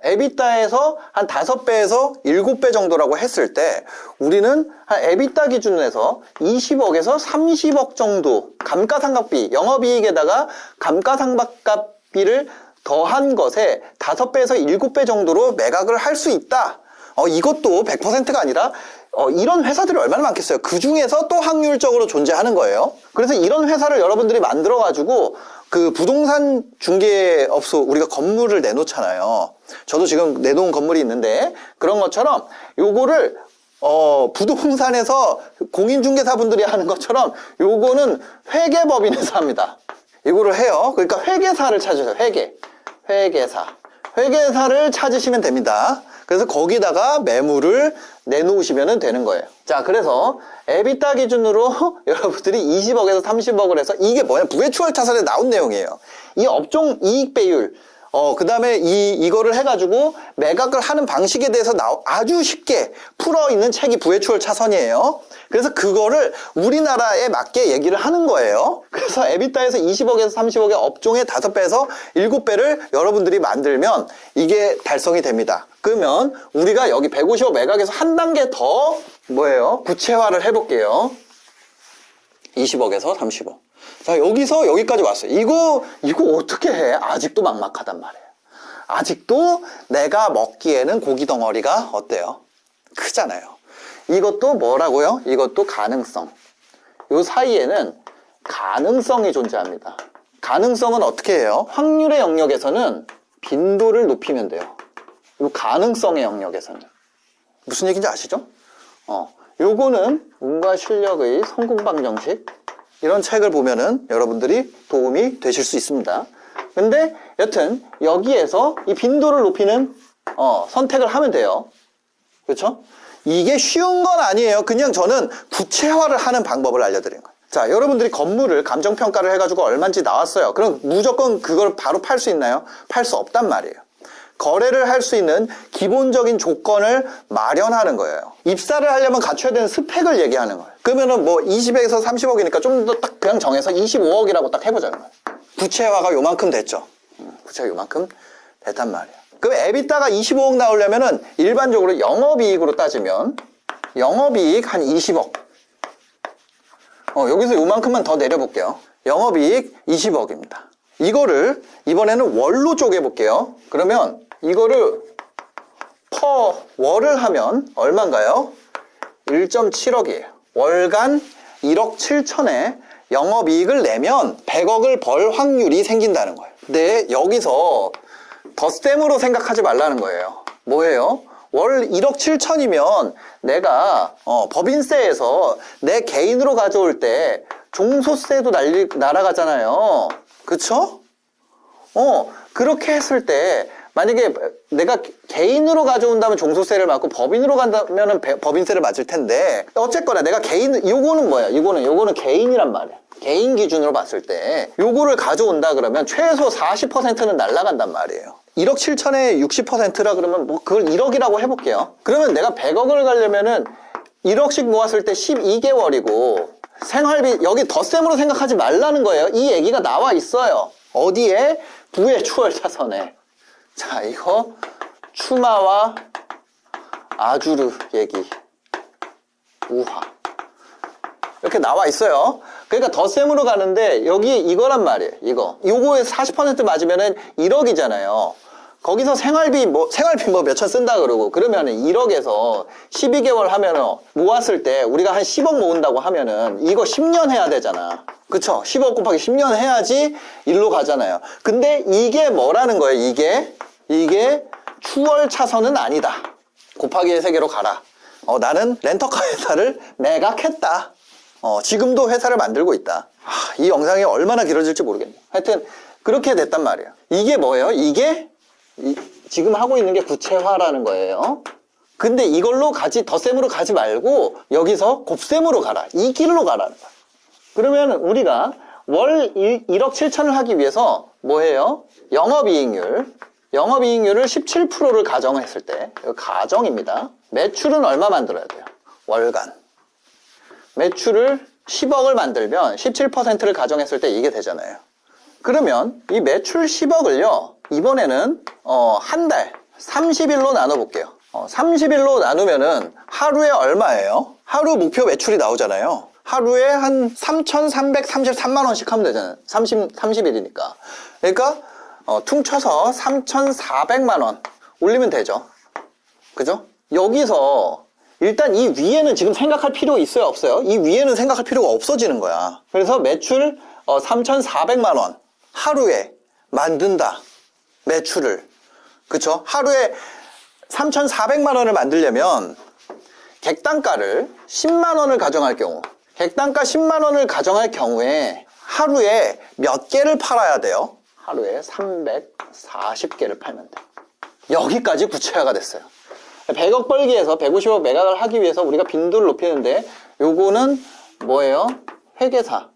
에비타에서 한 5배에서 7배 정도라고 했을 때 우리는 한 에비타 기준에서 20억에서 30억 정도 감가상각비, 영업이익에다가 감가상각비를 더한 것에 5배에서 7배 정도로 매각을 할 수 있다. 이것도 100%가 아니라 이런 회사들이 얼마나 많겠어요. 그 중에서 또 확률적으로 존재하는 거예요. 그래서 이런 회사를 여러분들이 만들어가지고 그 부동산 중개업소 우리가 건물을 내놓잖아요. 저도 지금 내놓은 건물이 있는데 그런 것처럼 요거를 부동산에서 공인중개사분들이 하는 것처럼 요거는 회계법인에서 합니다. 이거를 해요. 그러니까 회계사를 찾으세요. 회계사를 찾으시면 됩니다. 그래서 거기다가 매물을 내놓으시면 되는 거예요. 자, 그래서 에비타 기준으로 여러분들이 20억에서 30억을 해서 이게 뭐냐? 부회추월 차선에 나온 내용이에요. 이 업종 이익 배율, 그 다음에 이거를 해가지고 매각을 하는 방식에 대해서 아주 쉽게 풀어있는 책이 부회추월 차선이에요. 그래서 그거를 우리나라에 맞게 얘기를 하는 거예요. 그래서 에비타에서 20억에서 30억의 업종의 5배에서 7배를 여러분들이 만들면 이게 달성이 됩니다. 그러면 우리가 여기 150억 매각에서 한 단계 더 뭐예요? 구체화를 해볼게요. 20억에서 30억. 자, 여기서 여기까지 왔어요. 이거 어떻게 해? 아직도 막막하단 말이에요. 아직도 내가 먹기에는 고기 덩어리가 어때요? 크잖아요. 이것도 뭐라고요? 이것도 가능성. 요 사이에는 가능성이 존재합니다. 가능성은 어떻게 해요? 확률의 영역에서는 빈도를 높이면 돼요. 요 가능성의 영역에서는. 무슨 얘기인지 아시죠? 요거는 운과 실력의 성공방정식. 이런 책을 보면은 여러분들이 도움이 되실 수 있습니다. 근데 여튼 여기에서 이 빈도를 높이는 선택을 하면 돼요. 그렇죠? 이게 쉬운 건 아니에요. 그냥 저는 구체화를 하는 방법을 알려드리는 거예요. 자, 여러분들이 건물을 감정평가를 해가지고 얼마인지 나왔어요. 그럼 무조건 그걸 바로 팔 수 있나요? 팔 수 없단 말이에요. 거래를 할 수 있는 기본적인 조건을 마련하는 거예요. 입사를 하려면 갖춰야 되는 스펙을 얘기하는 거예요. 그러면은 뭐 20에서 30억이니까 좀 더 딱 그냥 정해서 25억이라고 딱 해보자는 거예요. 구체화가 요만큼 됐죠. 구체가 요만큼 됐단 말이에요. 그럼 에비타가 25억 나오려면은 일반적으로 영업이익으로 따지면 영업이익 한 20억. 여기서 요만큼만 더 내려볼게요. 영업이익 20억입니다. 이거를 이번에는 월로 쪼개볼게요. 그러면 이거를 퍼 월을 하면 얼마인가요? 1.7억이에요. 월간 1억 7천에 영업이익을 내면 100억을 벌 확률이 생긴다는 거예요. 근데 여기서 덧셈으로 생각하지 말라는 거예요. 뭐예요? 월 1억 7천이면 내가 법인세에서 내 개인으로 가져올 때 종소세도 날아가잖아요. 그쵸? 그렇게 했을 때 만약에 내가 개인으로 가져온다면 종소세를 맞고 법인으로 간다면 법인세를 맞을 텐데 어쨌거나 내가 요거는 뭐야? 요거는 개인이란 말이야. 개인 기준으로 봤을 때 요거를 가져온다 그러면 최소 40%는 날아간단 말이에요. 1억 7천에 60%라 그러면 뭐 그걸 1억이라고 해볼게요. 그러면 내가 100억을 가려면은 1억씩 모았을 때 12개월이고 생활비 여기 덧셈으로 생각하지 말라는 거예요. 이 얘기가 나와 있어요. 어디에? 부의 추월 차선에. 자, 이거 추마와 아주르 얘기 우화 이렇게 나와 있어요. 그러니까 덧셈으로 가는데 여기 이거란 말이에요. 요거에 40% 맞으면은 1억이잖아요. 거기서 생활비 몇천 쓴다 그러면은 1억에서 12개월 하면은 모았을 때 우리가 한 10억 모은다고 하면은 이거 10년 해야 되잖아. 그쵸? 10억 곱하기 10년 해야지 일로 가잖아요. 근데 이게 뭐라는 거예요? 이게 추월 차선은 아니다. 곱하기의 세계로 가라. 나는 렌터카 회사를 매각했다. 지금도 회사를 만들고 있다. 이 영상이 얼마나 길어질지 모르겠네. 하여튼 그렇게 됐단 말이에요. 이게 뭐예요? 지금 하고 있는 게 구체화라는 거예요. 근데 이걸로 덧셈으로 가지 말고 여기서 곱셈으로 가라. 이 길로 가라는 거야. 그러면 우리가 월 1억 7천을 하기 위해서 뭐예요? 영업이익률을 17%를 가정했을 때, 이거 가정입니다. 매출은 얼마 만들어야 돼요? 월간. 매출을 10억을 만들면 17%를 가정했을 때 이게 되잖아요. 그러면 이 매출 10억을요, 이번에는 한 달 30일로 나눠볼게요. 30일로 나누면은 하루에 얼마예요? 하루 목표 매출이 나오잖아요. 하루에 한 3,333만 원씩 하면 되잖아요. 30일이니까. 그러니까 퉁쳐서 3,400만 원 올리면 되죠. 그죠? 여기서 일단 이 위에는 지금 생각할 필요 있어요, 없어요? 이 위에는 생각할 필요가 없어지는 거야. 그래서 매출 3,400만 원 하루에 만든다. 매출을. 그쵸? 하루에 3,400만 원을 만들려면 객단가를 10만 원을 가정할 경우, 객단가 10만 원을 가정할 경우에 하루에 몇 개를 팔아야 돼요? 하루에 340개를 팔면 돼. 여기까지 구체화가 됐어요. 100억 벌기에서 150억 매각을 하기 위해서 우리가 빈도를 높이는데 요거는 뭐예요? 회계사.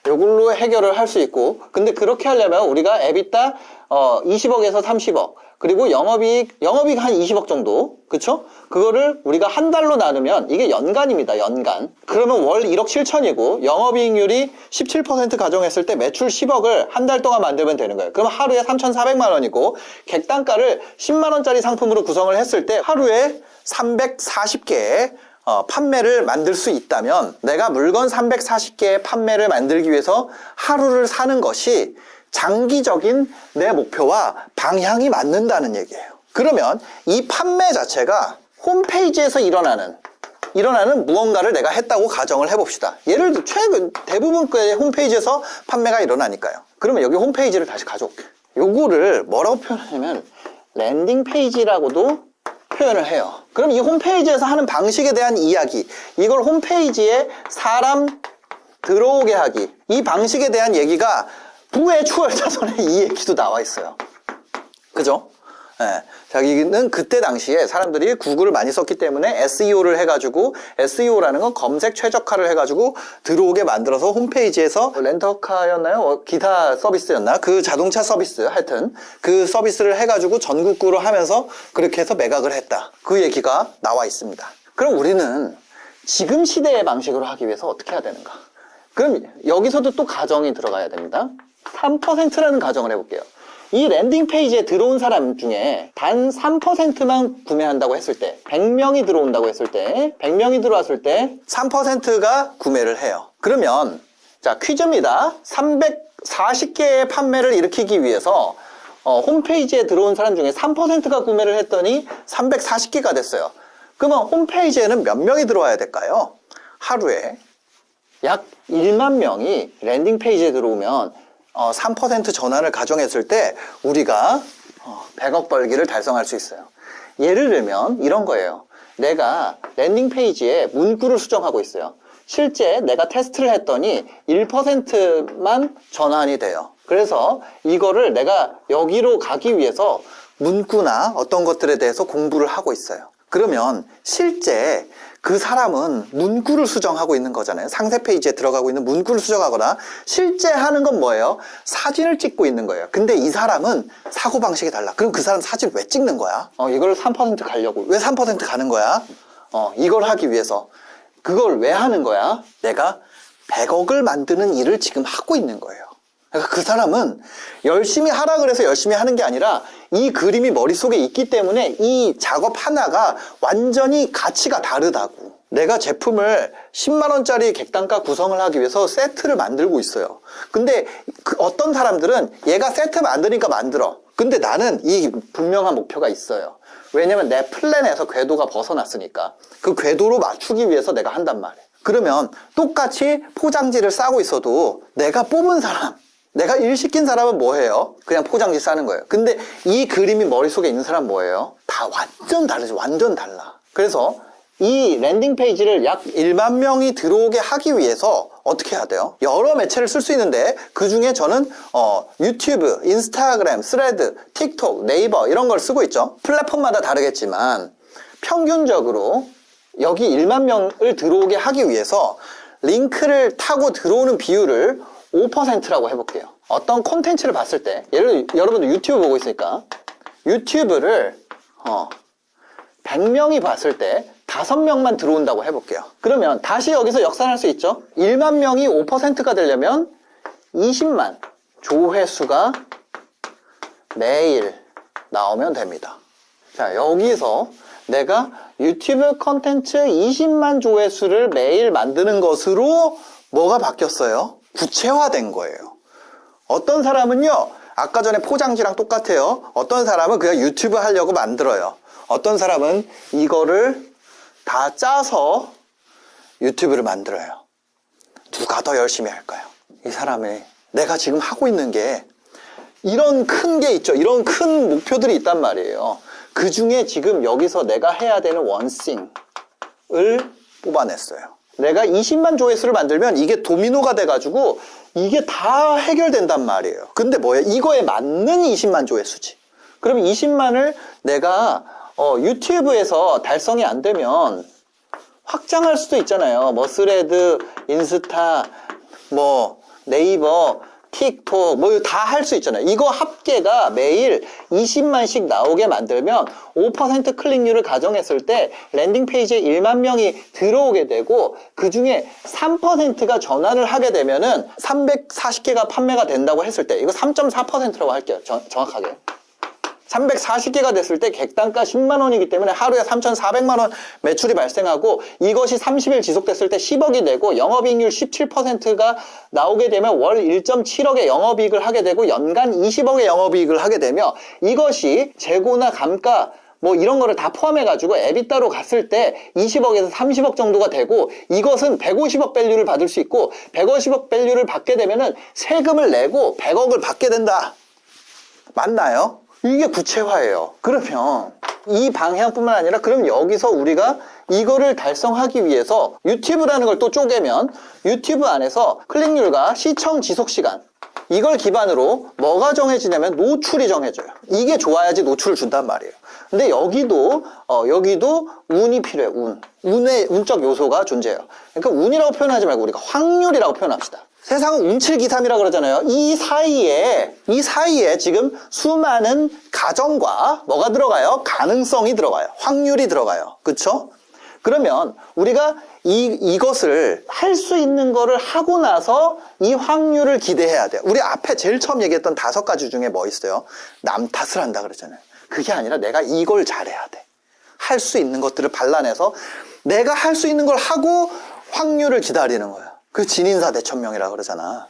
요걸로 해결을 할 수 있고, 근데 그렇게 하려면 우리가 에비타 20억에서 30억, 그리고 영업이익 한 20억 정도, 그쵸? 그거를 우리가 한 달로 나누면 이게 연간입니다, 연간. 그러면 월 1억 7천이고 영업이익률이 17% 가정했을 때 매출 10억을 한 달 동안 만들면 되는 거예요. 그럼 하루에 3,400만 원이고 객단가를 10만 원짜리 상품으로 구성을 했을 때 하루에 340개의 판매를 만들 수 있다면 내가 물건 340개의 판매를 만들기 위해서 하루를 사는 것이 장기적인 내 목표와 방향이 맞는다는 얘기예요. 그러면 이 판매 자체가 홈페이지에서 일어나는 무언가를 내가 했다고 가정을 해봅시다. 예를 들어 대부분 의 홈페이지에서 판매가 일어나니까요. 그러면 여기 홈페이지를 다시 가져올게요. 요거를 뭐라고 표현하냐면 랜딩 페이지라고도 표현을 해요. 그럼 이 홈페이지에서 하는 방식에 대한 이야기, 이걸 홈페이지에 사람 들어오게 하기, 이 방식에 대한 얘기가 부의 추월 차선에 이 얘기도 나와 있어요. 그죠? 네. 자기는 그때 당시에 사람들이 구글을 많이 썼기 때문에 SEO를 해가지고, SEO라는 건 검색 최적화를 해가지고 들어오게 만들어서 홈페이지에서 렌터카였나요? 기타 서비스였나? 그 자동차 서비스, 하여튼 그 서비스를 해가지고 전국구로 하면서 그렇게 해서 매각을 했다. 그 얘기가 나와 있습니다. 그럼 우리는 지금 시대의 방식으로 하기 위해서 어떻게 해야 되는가? 그럼 여기서도 또 가정이 들어가야 됩니다. 3%라는 가정을 해볼게요. 이 랜딩 페이지에 들어온 사람 중에 단 3%만 구매한다고 했을 때, 100명이 들어온다고 했을 때, 100명이 들어왔을 때 3%가 구매를 해요. 그러면 자, 퀴즈입니다. 340개의 판매를 일으키기 위해서 홈페이지에 들어온 사람 중에 3%가 구매를 했더니 340개가 됐어요. 그러면 홈페이지에는 몇 명이 들어와야 될까요? 하루에 약 1만 명이 랜딩 페이지에 들어오면 3% 전환을 가정했을 때 우리가 100억 벌기를 달성할 수 있어요. 예를 들면 이런 거예요. 내가 랜딩 페이지에 문구를 수정하고 있어요. 실제 내가 테스트를 했더니 1%만 전환이 돼요. 그래서 이거를 내가 여기로 가기 위해서 문구나 어떤 것들에 대해서 공부를 하고 있어요. 그러면 실제 그 사람은 문구를 수정하고 있는 거잖아요. 상세 페이지에 들어가고 있는 문구를 수정하거나 실제 하는 건 뭐예요? 사진을 찍고 있는 거예요. 근데 이 사람은 사고방식이 달라. 그럼 그 사람 사진 왜 찍는 거야? 이걸 3% 가려고. 왜 3% 가는 거야? 이걸 하기 위해서. 그걸 왜 하는 거야? 내가 100억을 만드는 일을 지금 하고 있는 거예요. 그러니까 그 사람은 열심히 하라 그래서 열심히 하는 게 아니라 이 그림이 머릿속에 있기 때문에 이 작업 하나가 완전히 가치가 다르다고. 내가 제품을 10만 원짜리 객단가 구성을 하기 위해서 세트를 만들고 있어요. 근데 어떤 사람들은 얘가 세트 만드니까 만들어. 근데 나는 이 분명한 목표가 있어요. 왜냐면 내 플랜에서 궤도가 벗어났으니까. 그 궤도로 맞추기 위해서 내가 한단 말이에요. 그러면 똑같이 포장지를 싸고 있어도 내가 뽑은 사람, 내가 일 시킨 사람은 뭐예요? 그냥 포장지 싸는 거예요. 근데 이 그림이 머릿속에 있는 사람은 뭐예요? 다 완전 다르죠. 완전 달라. 그래서 이 랜딩 페이지를 약 1만 명이 들어오게 하기 위해서 어떻게 해야 돼요? 여러 매체를 쓸 수 있는데 그 중에 저는 유튜브, 인스타그램, 스레드, 틱톡, 네이버 이런 걸 쓰고 있죠. 플랫폼마다 다르겠지만 평균적으로 여기 1만 명을 들어오게 하기 위해서 링크를 타고 들어오는 비율을 5%라고 해볼게요. 어떤 콘텐츠를 봤을 때, 예를 들어 여러분들 유튜브 보고 있으니까 유튜브를 100명이 봤을 때 5명만 들어온다고 해볼게요. 그러면 다시 여기서 역산할 수 있죠. 1만 명이 5%가 되려면 20만 조회수가 매일 나오면 됩니다. 자, 여기서 내가 유튜브 콘텐츠 20만 조회수를 매일 만드는 것으로 뭐가 바뀌었어요? 구체화된 거예요. 어떤 사람은요, 아까 전에 포장지랑 똑같아요. 어떤 사람은 그냥 유튜브 하려고 만들어요. 어떤 사람은 이거를 다 짜서 유튜브를 만들어요. 누가 더 열심히 할까요? 이 사람이 내가 지금 하고 있는 게 이런 큰 게 있죠. 이런 큰 목표들이 있단 말이에요. 그 중에 지금 여기서 내가 해야 되는 원싱을 뽑아냈어요. 내가 20만 조회수를 만들면 이게 도미노가 돼가지고 이게 다 해결된단 말이에요. 근데 뭐예요? 이거에 맞는 20만 조회수지. 그럼 20만을 내가 유튜브에서 달성이 안 되면 확장할 수도 있잖아요. 뭐 스레드, 인스타, 뭐 네이버, 틱톡 뭐 다 할 수 있잖아요. 이거 합계가 매일 20만씩 나오게 만들면 5% 클릭률을 가정했을 때 랜딩 페이지에 1만 명이 들어오게 되고 그 중에 3%가 전환을 하게 되면은 340개가 판매가 된다고 했을 때 이거 3.4%라고 할게요. 정확하게. 340개가 됐을 때 객단가 10만 원이기 때문에 하루에 3,400만 원 매출이 발생하고 이것이 30일 지속됐을 때 10억이 되고 영업이익률 17%가 나오게 되면 월 1.7억의 영업이익을 하게 되고 연간 20억의 영업이익을 하게 되며 이것이 재고나 감가 뭐 이런 거를 다 포함해가지고 에비타로 갔을 때 20억에서 30억 정도가 되고 이것은 150억 밸류를 받을 수 있고 150억 밸류를 받게 되면은 세금을 내고 100억을 받게 된다. 맞나요? 이게 구체화예요. 그러면 이 방향뿐만 아니라 그럼 여기서 우리가 이거를 달성하기 위해서 유튜브라는 걸 또 쪼개면 유튜브 안에서 클릭률과 시청 지속 시간 이걸 기반으로 뭐가 정해지냐면 노출이 정해져요. 이게 좋아야지 노출을 준단 말이에요. 근데 여기도 운이 필요해요. 운적 요소가 존재해요. 그러니까 운이라고 표현하지 말고 우리가 확률이라고 표현합시다. 세상은 운칠기삼이라고 그러잖아요. 이 사이에 지금 수많은 가정과 뭐가 들어가요? 가능성이 들어가요. 확률이 들어가요. 그쵸? 그러면 우리가 이것을 할 수 있는 거를 하고 나서 이 확률을 기대해야 돼요. 우리 앞에 제일 처음 얘기했던 5가지 중에 뭐 있어요? 남 탓을 한다 그랬잖아요. 그게 아니라 내가 이걸 잘해야 돼. 할 수 있는 것들을 발라내서 내가 할 수 있는 걸 하고 확률을 기다리는 거예요. 그 진인사대천명이라 그러잖아.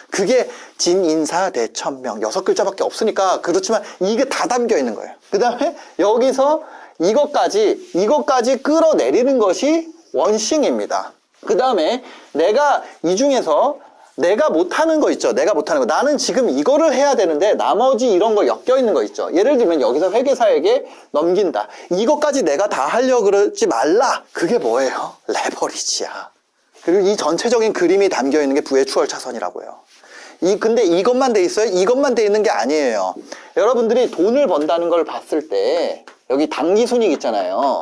그게 진인사대천명 6글자밖에 없으니까 그렇지만 이게 다 담겨 있는 거예요. 그 다음에 여기서 이것까지 끌어내리는 것이 원싱입니다. 그 다음에 내가 이 중에서 내가 못하는 거 있죠. 내가 못하는 거. 나는 지금 이거를 해야 되는데 나머지 이런 거 엮여 있는 거 있죠. 예를 들면 여기서 회계사에게 넘긴다. 이것까지 내가 다 하려고 그러지 말라. 그게 뭐예요? 레버리지야. 그리고 이 전체적인 그림이 담겨 있는 게 부의 추월 차선이라고 해요. 근데 이것만 돼 있어요? 이것만 돼 있는 게 아니에요. 여러분들이 돈을 번다는 걸 봤을 때 여기 당기순이익 있잖아요.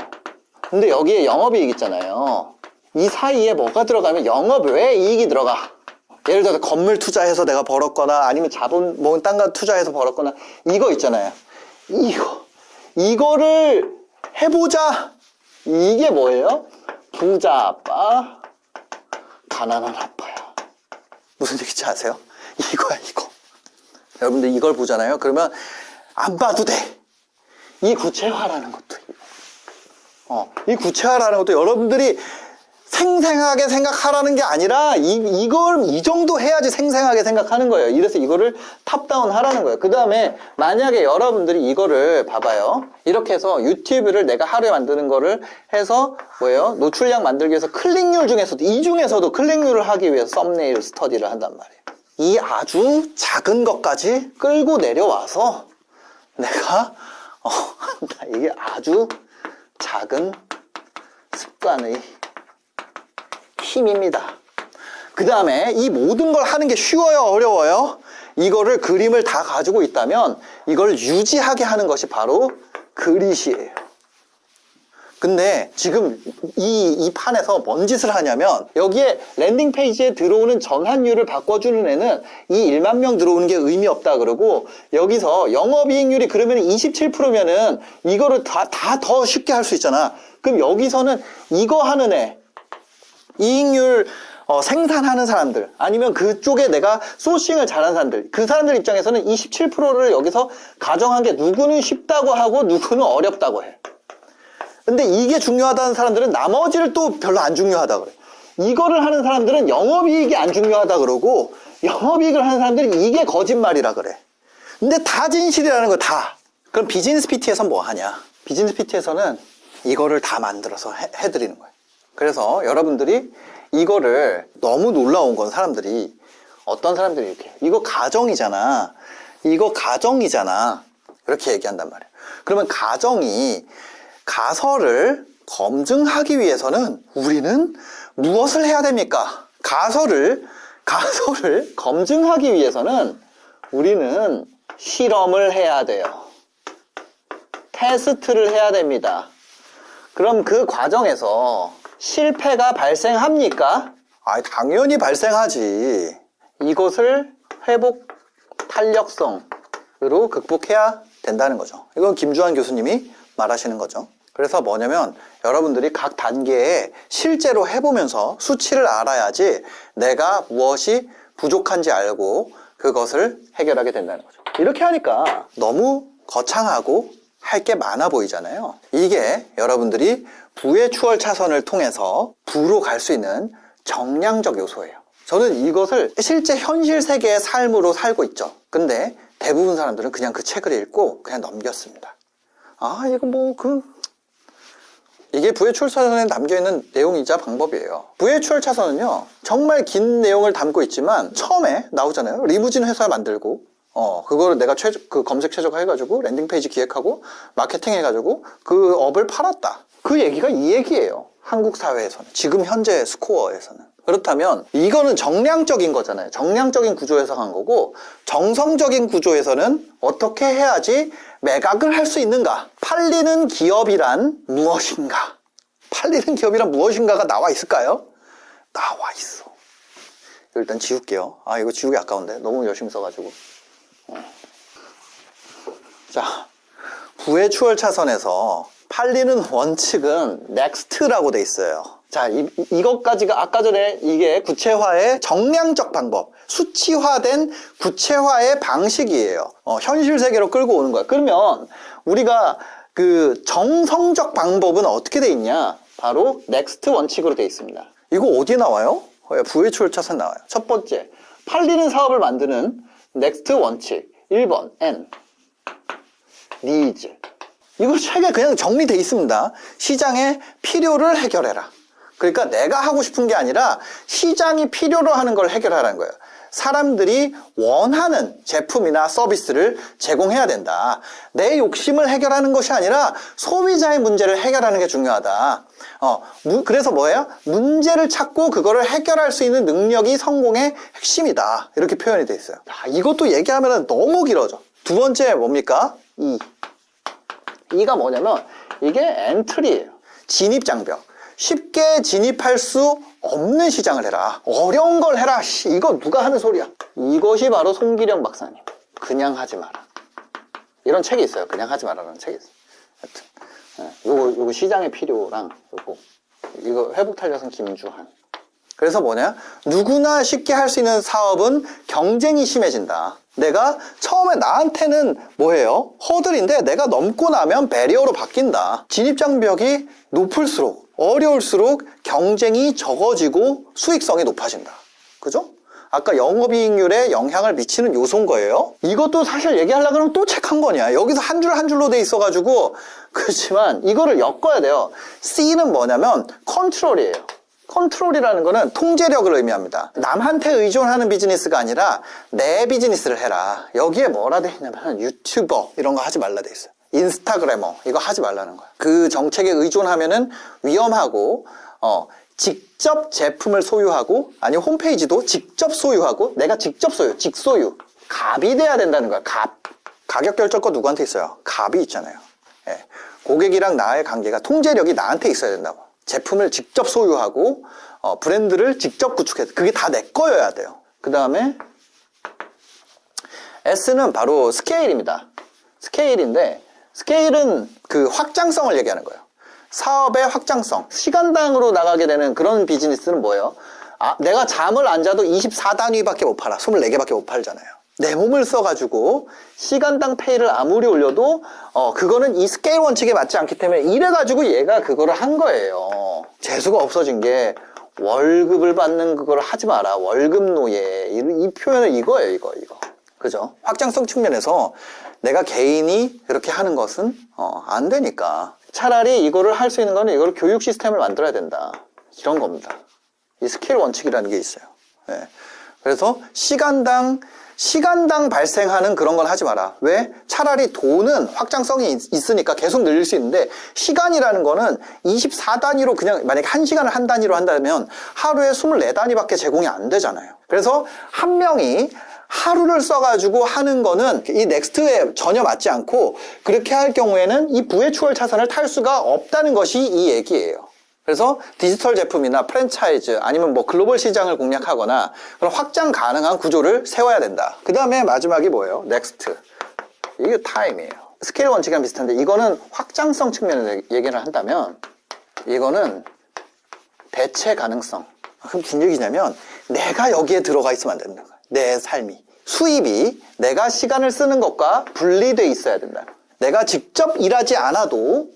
근데 여기에 영업이익 있잖아요. 이 사이에 뭐가 들어가면 영업 외 이익이 들어가. 예를 들어서 건물 투자해서 내가 벌었거나 아니면 자본 뭐 딴 거 투자해서 벌었거나 이거 있잖아요. 이거를 해보자. 이게 뭐예요? 부자 아빠, 가난한 아빠야. 무슨 얘기인지 아세요? 이거야 이거. 여러분들 이걸 보잖아요. 그러면 안 봐도 돼. 이 구체화라는 것도 이 구체화라는 것도 여러분들이 생생하게 생각하라는 게 아니라 이걸 이 정도 해야지 생생하게 생각하는 거예요. 이래서 이거를 탑다운 하라는 거예요. 그 다음에 만약에 여러분들이 이거를 봐봐요. 이렇게 해서 유튜브를 내가 하루에 만드는 거를 해서 뭐예요? 노출량 만들기 위해서 클릭률 중에서도 이 중에서도 클릭률을 하기 위해서 썸네일 스터디를 한단 말이에요. 이 아주 작은 것까지 끌고 내려와서 내가 한다. 이게 아주 작은 습관의 힘입니다. 그 다음에 이 모든 걸 하는 게 쉬워요? 어려워요? 이거를 그림을 다 가지고 있다면 이걸 유지하게 하는 것이 바로 그릿이에요. 근데 지금 이 판에서 뭔 짓을 하냐면 여기에 랜딩 페이지에 들어오는 전환율을 바꿔주는 애는 이 1만 명 들어오는 게 의미 없다 그러고 여기서 영업이익률이 그러면 27%면은 이거를 다 더 쉽게 할 수 있잖아. 그럼 여기서는 이거 하는 애 이익률 생산하는 사람들 아니면 그쪽에 내가 소싱을 잘하는 사람들 그 사람들 입장에서는 27%를 여기서 가정한 게 누구는 쉽다고 하고 누구는 어렵다고 해. 근데 이게 중요하다는 사람들은 나머지를 또 별로 안 중요하다 그래. 이거를 하는 사람들은 영업이익이 안 중요하다 그러고 영업이익을 하는 사람들은 이게 거짓말이라 그래. 근데 다 진실이라는 거 다. 그럼 비즈니스 PT에서는 뭐 하냐? 비즈니스 PT에서는 이거를 다 만들어서 해드리는 거예요. 그래서 여러분들이 이거를 너무 놀라운 건 사람들이 어떤 사람들이 이렇게 이거 가정이잖아. 이거 가정이잖아. 이렇게 얘기한단 말이에요. 그러면 가설을 검증하기 위해서는 우리는 무엇을 해야 됩니까? 가설을 검증하기 위해서는 우리는 실험을 해야 돼요. 테스트를 해야 됩니다. 그럼 그 과정에서 실패가 발생합니까? 당연히 발생하지. 이것을 회복 탄력성으로 극복해야 된다는 거죠. 이건 김주환 교수님이 말하시는 거죠. 그래서 뭐냐면 여러분들이 각 단계에 실제로 해보면서 수치를 알아야지 내가 무엇이 부족한지 알고 그것을 해결하게 된다는 거죠. 이렇게 하니까 너무 거창하고 할 게 많아 보이잖아요. 이게 여러분들이 부의 추월 차선을 통해서 부로 갈 수 있는 정량적 요소예요. 저는 이것을 실제 현실 세계의 삶으로 살고 있죠. 근데 대부분 사람들은 그냥 그 책을 읽고 그냥 넘겼습니다. 이게 부의 추월 차선에 담겨있는 내용이자 방법이에요. 부의 추월 차선은요 정말 긴 내용을 담고 있지만 처음에 나오잖아요. 리무진 회사 만들고 그거를 내가 검색 최적화해가지고 랜딩 페이지 기획하고 마케팅 해가지고 그 업을 팔았다. 그 얘기가 이 얘기예요. 한국 사회에서는 지금 현재 스코어에서는. 그렇다면 이거는 정량적인 거잖아요. 정량적인 구조에서 간 거고 정성적인 구조에서는 어떻게 해야지 매각을 할 수 있는가? 팔리는 기업이란 무엇인가? 팔리는 기업이란 무엇인가가 나와 있을까요? 나와 있어. 일단 지울게요. 이거 지우기 아까운데 너무 열심히 써가지고. 자, 부의 추월 차선에서 팔리는 원칙은 넥스트라고 돼 있어요. 자, 이것까지가 아까 전에 이게 구체화의 정량적 방법, 수치화된 구체화의 방식이에요. 현실 세계로 끌고 오는 거야. 그러면 우리가 그 정성적 방법은 어떻게 돼 있냐? 바로 넥스트 원칙으로 돼 있습니다. 이거 어디에 나와요? 부회출 차선 나와요. 첫 번째, 팔리는 사업을 만드는 넥스트 원칙. 1번, N. needs. 이거 책에 그냥 정리돼 있습니다. 시장의 필요를 해결해라. 그러니까 내가 하고 싶은 게 아니라 시장이 필요로 하는 걸 해결하라는 거예요. 사람들이 원하는 제품이나 서비스를 제공해야 된다. 내 욕심을 해결하는 것이 아니라 소비자의 문제를 해결하는 게 중요하다. 그래서 뭐예요? 문제를 찾고 그거를 해결할 수 있는 능력이 성공의 핵심이다. 이렇게 표현이 돼 있어요. 이것도 얘기하면 너무 길어져. 두 번째 뭡니까? E가 뭐냐면 이게 엔트리예요. 진입장벽. 쉽게 진입할 수 없는 시장을 해라. 어려운 걸 해라. 이거 누가 하는 소리야. 이것이 바로 송기령 박사님. 그냥 하지 마라. 이런 책이 있어요. 그냥 하지 마라라는 책이 있어요. 하여튼 요거 시장의 필요랑 이거 회복탄력성 김주한. 그래서 뭐냐? 누구나 쉽게 할 수 있는 사업은 경쟁이 심해진다. 내가 처음에 나한테는 뭐예요? 허들인데 내가 넘고 나면 배리어로 바뀐다. 진입장벽이 높을수록 어려울수록 경쟁이 적어지고 수익성이 높아진다. 그죠? 아까 영업이익률에 영향을 미치는 요소인 거예요. 이것도 사실 얘기하려고 하면 또 책 한 권이야. 여기서 한 줄 한 줄로 돼 있어가지고 그렇지만 이거를 엮어야 돼요. C는 뭐냐면 컨트롤이에요. 컨트롤이라는 거는 통제력을 의미합니다. 남한테 의존하는 비즈니스가 아니라 내 비즈니스를 해라. 여기에 뭐라 돼 있냐면 유튜버 이런 거 하지 말라 돼 있어요. 인스타그래머 이거 하지 말라는 거야. 그 정책에 의존하면은 위험하고 직접 제품을 소유하고 아니 홈페이지도 직접 소유하고 내가 직접 소유, 직소유 갑이 돼야 된다는 거야. 가격 결정권 누구한테 있어요? 갑이 있잖아요. 예. 고객이랑 나의 관계가 통제력이 나한테 있어야 된다고. 제품을 직접 소유하고 브랜드를 직접 구축해야 돼. 그게 다 내 거여야 돼요. 그 다음에 S는 바로 스케일입니다. 스케일인데 스케일은 그 확장성을 얘기하는 거예요. 사업의 확장성. 시간당으로 나가게 되는 그런 비즈니스는 뭐예요? 내가 잠을 안 자도 24단위밖에 못 팔아. 24개밖에 못 팔잖아요. 내 몸을 써가지고 시간당 페이를 아무리 올려도 그거는 이 스케일 원칙에 맞지 않기 때문에 이래가지고 얘가 그거를 한 거예요. 재수가 없어진 게 월급을 받는 그거를 하지 마라. 월급 노예. 이 표현은 이거예요. 이거. 그죠? 확장성 측면에서 내가 개인이 그렇게 하는 것은 안 되니까 차라리 이거를 할 수 있는 거는 이거를 교육 시스템을 만들어야 된다. 이런 겁니다. 이 스케일 원칙이라는 게 있어요. 네. 그래서 시간당 발생하는 그런 걸 하지 마라. 왜? 차라리 돈은 확장성이 있으니까 계속 늘릴 수 있는데 시간이라는 거는 24단위로 그냥 만약에 1시간을 한 단위로 한다면 하루에 24단위밖에 제공이 안 되잖아요. 그래서 한 명이 하루를 써가지고 하는 거는 이 넥스트에 전혀 맞지 않고 그렇게 할 경우에는 이 부의 추월 차선을 탈 수가 없다는 것이 이 얘기예요. 그래서 디지털 제품이나 프랜차이즈 아니면 뭐 글로벌 시장을 공략하거나 그런 확장 가능한 구조를 세워야 된다. 그 다음에 마지막이 뭐예요? 넥스트. 이게 타임이에요. 스케일 원칙이랑 비슷한데 이거는 확장성 측면에서 얘기를 한다면 이거는 대체 가능성. 그럼 무슨 얘기냐면 내가 여기에 들어가 있으면 안 된다. 내 삶이. 수입이 내가 시간을 쓰는 것과 분리돼 있어야 된다. 내가 직접 일하지 않아도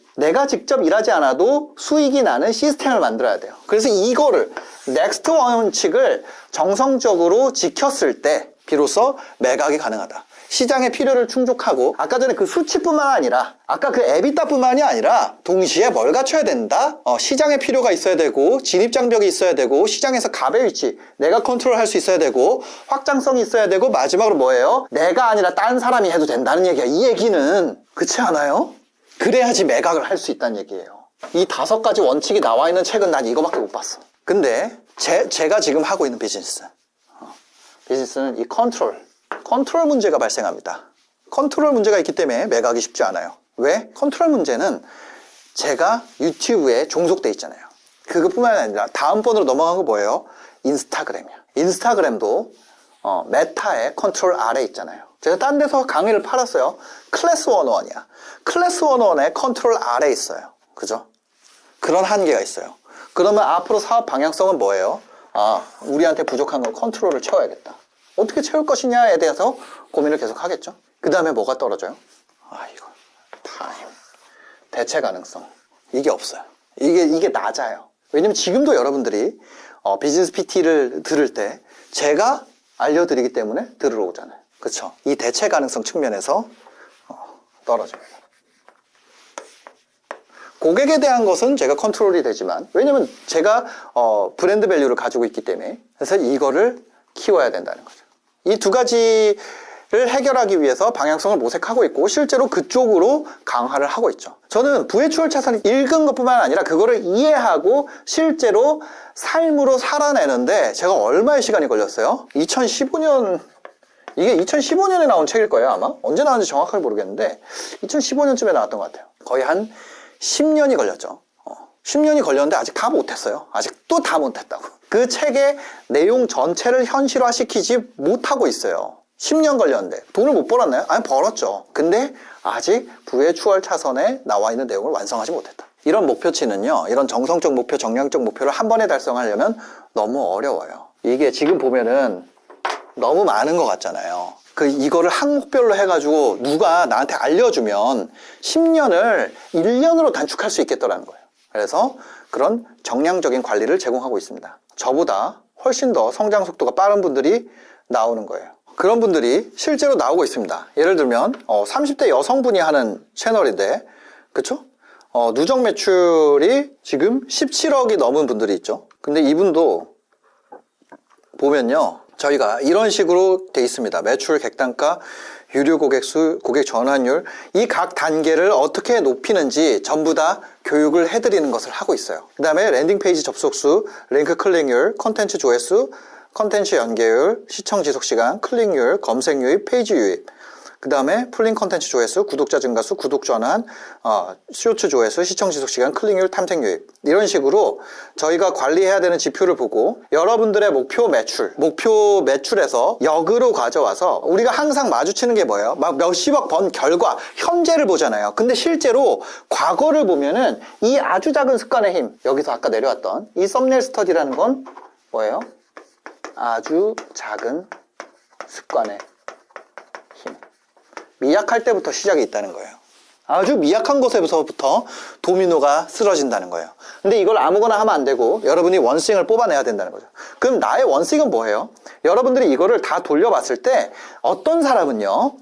수익이 나는 시스템을 만들어야 돼요. 그래서 이거를 넥스트 원칙을 정성적으로 지켰을 때 비로소 매각이 가능하다. 시장의 필요를 충족하고 아까 전에 그 수치뿐만 아니라 아까 그 에비타뿐만이 아니라 동시에 뭘 갖춰야 된다? 시장의 필요가 있어야 되고 진입장벽이 있어야 되고 시장에서 갑의 위치 내가 컨트롤할 수 있어야 되고 확장성이 있어야 되고 마지막으로 뭐예요? 내가 아니라 딴 사람이 해도 된다는 얘기야. 이 얘기는 그렇지 않아요? 그래야지 매각을 할 수 있다는 얘기예요. 이 5가지 원칙이 나와 있는 책은 난 이거밖에 못 봤어. 근데 제가 지금 하고 있는 비즈니스는 이 컨트롤 문제가 발생합니다. 컨트롤 문제가 있기 때문에 매각이 쉽지 않아요. 왜? 컨트롤 문제는 제가 유튜브에 종속돼 있잖아요. 그것뿐만 아니라 다음번으로 넘어간 거 뭐예요? 인스타그램이야. 인스타그램도 메타의 컨트롤 아래 있잖아요. 제가 딴 데서 강의를 팔았어요. 클래스 101이야. 클래스 101의 컨트롤 아래 있어요. 그죠? 그런 한계가 있어요. 그러면 앞으로 사업 방향성은 뭐예요? 아, 우리한테 부족한 걸 컨트롤을 채워야겠다. 어떻게 채울 것이냐에 대해서 고민을 계속 하겠죠. 그 다음에 뭐가 떨어져요? 아, 이거 타임, 대체 가능성. 이게 없어요. 이게 낮아요. 왜냐면 지금도 여러분들이 비즈니스 PT를 들을 때 제가 알려드리기 때문에 들으러 오잖아요. 그렇죠? 이 대체 가능성 측면에서 떨어집니다. 고객에 대한 것은 제가 컨트롤이 되지만, 왜냐면 제가 브랜드 밸류를 가지고 있기 때문에, 그래서 이거를 키워야 된다는 거죠. 이 두 가지를 해결하기 위해서 방향성을 모색하고 있고, 실제로 그쪽으로 강화를 하고 있죠. 저는 부의 추월 차선이 읽은 것뿐만 아니라 그거를 이해하고 실제로 삶으로 살아내는데 제가 얼마의 시간이 걸렸어요? 2015년, 이게 2015년에 나온 책일 거예요, 아마. 언제 나왔는지 정확하게 모르겠는데 2015년쯤에 나왔던 것 같아요. 거의 한 10년이 걸렸죠. 10년이 걸렸는데 아직 다 못했어요. 아직도 다 못했다고. 그 책의 내용 전체를 현실화시키지 못하고 있어요. 10년 걸렸는데 돈을 못 벌었나요? 아니, 벌었죠. 근데 아직 부의 추월 차선에 나와 있는 내용을 완성하지 못했다. 이런 목표치는요, 이런 정성적 목표, 정량적 목표를 한 번에 달성하려면 너무 어려워요. 이게 지금 보면은 너무 많은 것 같잖아요. 이거를 항목별로 해가지고 누가 나한테 알려주면 10년을 1년으로 단축할 수 있겠더라는 거예요. 그래서 그런 정량적인 관리를 제공하고 있습니다. 저보다 훨씬 더 성장 속도가 빠른 분들이 나오는 거예요. 그런 분들이 실제로 나오고 있습니다. 예를 들면 30대 여성분이 하는 채널인데, 그쵸? 누적 매출이 지금 17억이 넘은 분들이 있죠. 근데 이분도 보면요, 저희가 이런 식으로 돼 있습니다. 매출, 객단가, 유료 고객 수, 고객 전환율, 이 각 단계를 어떻게 높이는지 전부 다 교육을 해드리는 것을 하고 있어요. 그 다음에 랜딩 페이지 접속수, 링크 클릭률, 컨텐츠 조회수, 컨텐츠 연계율, 시청 지속 시간, 클릭률, 검색 유입, 페이지 유입. 그 다음에 풀링 컨텐츠 조회수, 구독자 증가수, 구독 전환, 쇼츠 조회수, 시청 지속 시간, 클릭률, 탐색 유입. 이런 식으로 저희가 관리해야 되는 지표를 보고 여러분들의 목표 매출에서 역으로 가져와서 우리가 항상 마주치는 게 뭐예요? 막 몇십억 번 결과, 현재를 보잖아요. 근데 실제로 과거를 보면은 이 아주 작은 습관의 힘, 여기서 아까 내려왔던 이 썸네일 스터디라는 건 뭐예요? 아주 작은 습관의 힘. 미약할 때부터 시작이 있다는 거예요. 아주 미약한 곳에서부터 도미노가 쓰러진다는 거예요. 근데 이걸 아무거나 하면 안 되고 여러분이 원스윙을 뽑아내야 된다는 거죠. 그럼 나의 원스윙은 뭐예요? 여러분들이 이거를 다 돌려봤을 때 어떤 사람은요,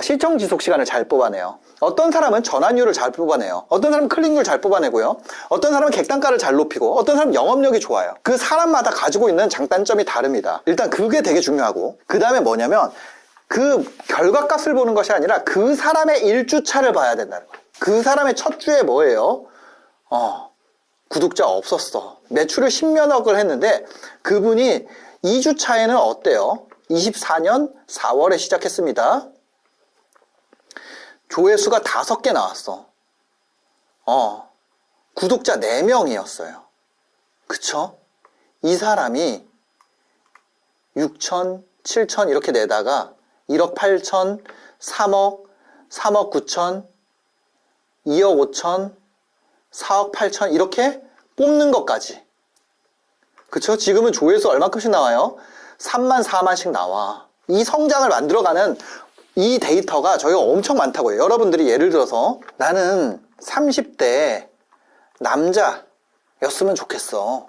시청 지속 시간을 잘 뽑아내요. 어떤 사람은 전환율을 잘 뽑아내요. 어떤 사람은 클릭률 잘 뽑아내고요. 어떤 사람은 객단가를 잘 높이고, 어떤 사람은 영업력이 좋아요. 그 사람마다 가지고 있는 장단점이 다릅니다. 일단 그게 되게 중요하고, 그 다음에 뭐냐면 그 결과값을 보는 것이 아니라 그 사람의 1주차를 봐야 된다는 거예요. 그 사람의 첫 주에 뭐예요? 구독자 없었어. 매출을 10몇억을 했는데 그분이 2주차에는 어때요? 24년 4월에 시작했습니다. 조회수가 5개 나왔어. 구독자 4명이었어요. 그쵸? 이 사람이 6천, 7천 이렇게 내다가 1억 8천, 3억, 3억 9천, 2억 5천, 4억 8천 이렇게 뽑는 것까지. 그쵸? 지금은 조회수 얼마큼씩 나와요? 3만, 4만씩 나와. 이 성장을 만들어가는 이 데이터가 저희가 엄청 많다고 해요. 여러분들이 예를 들어서 나는 30대 남자였으면 좋겠어.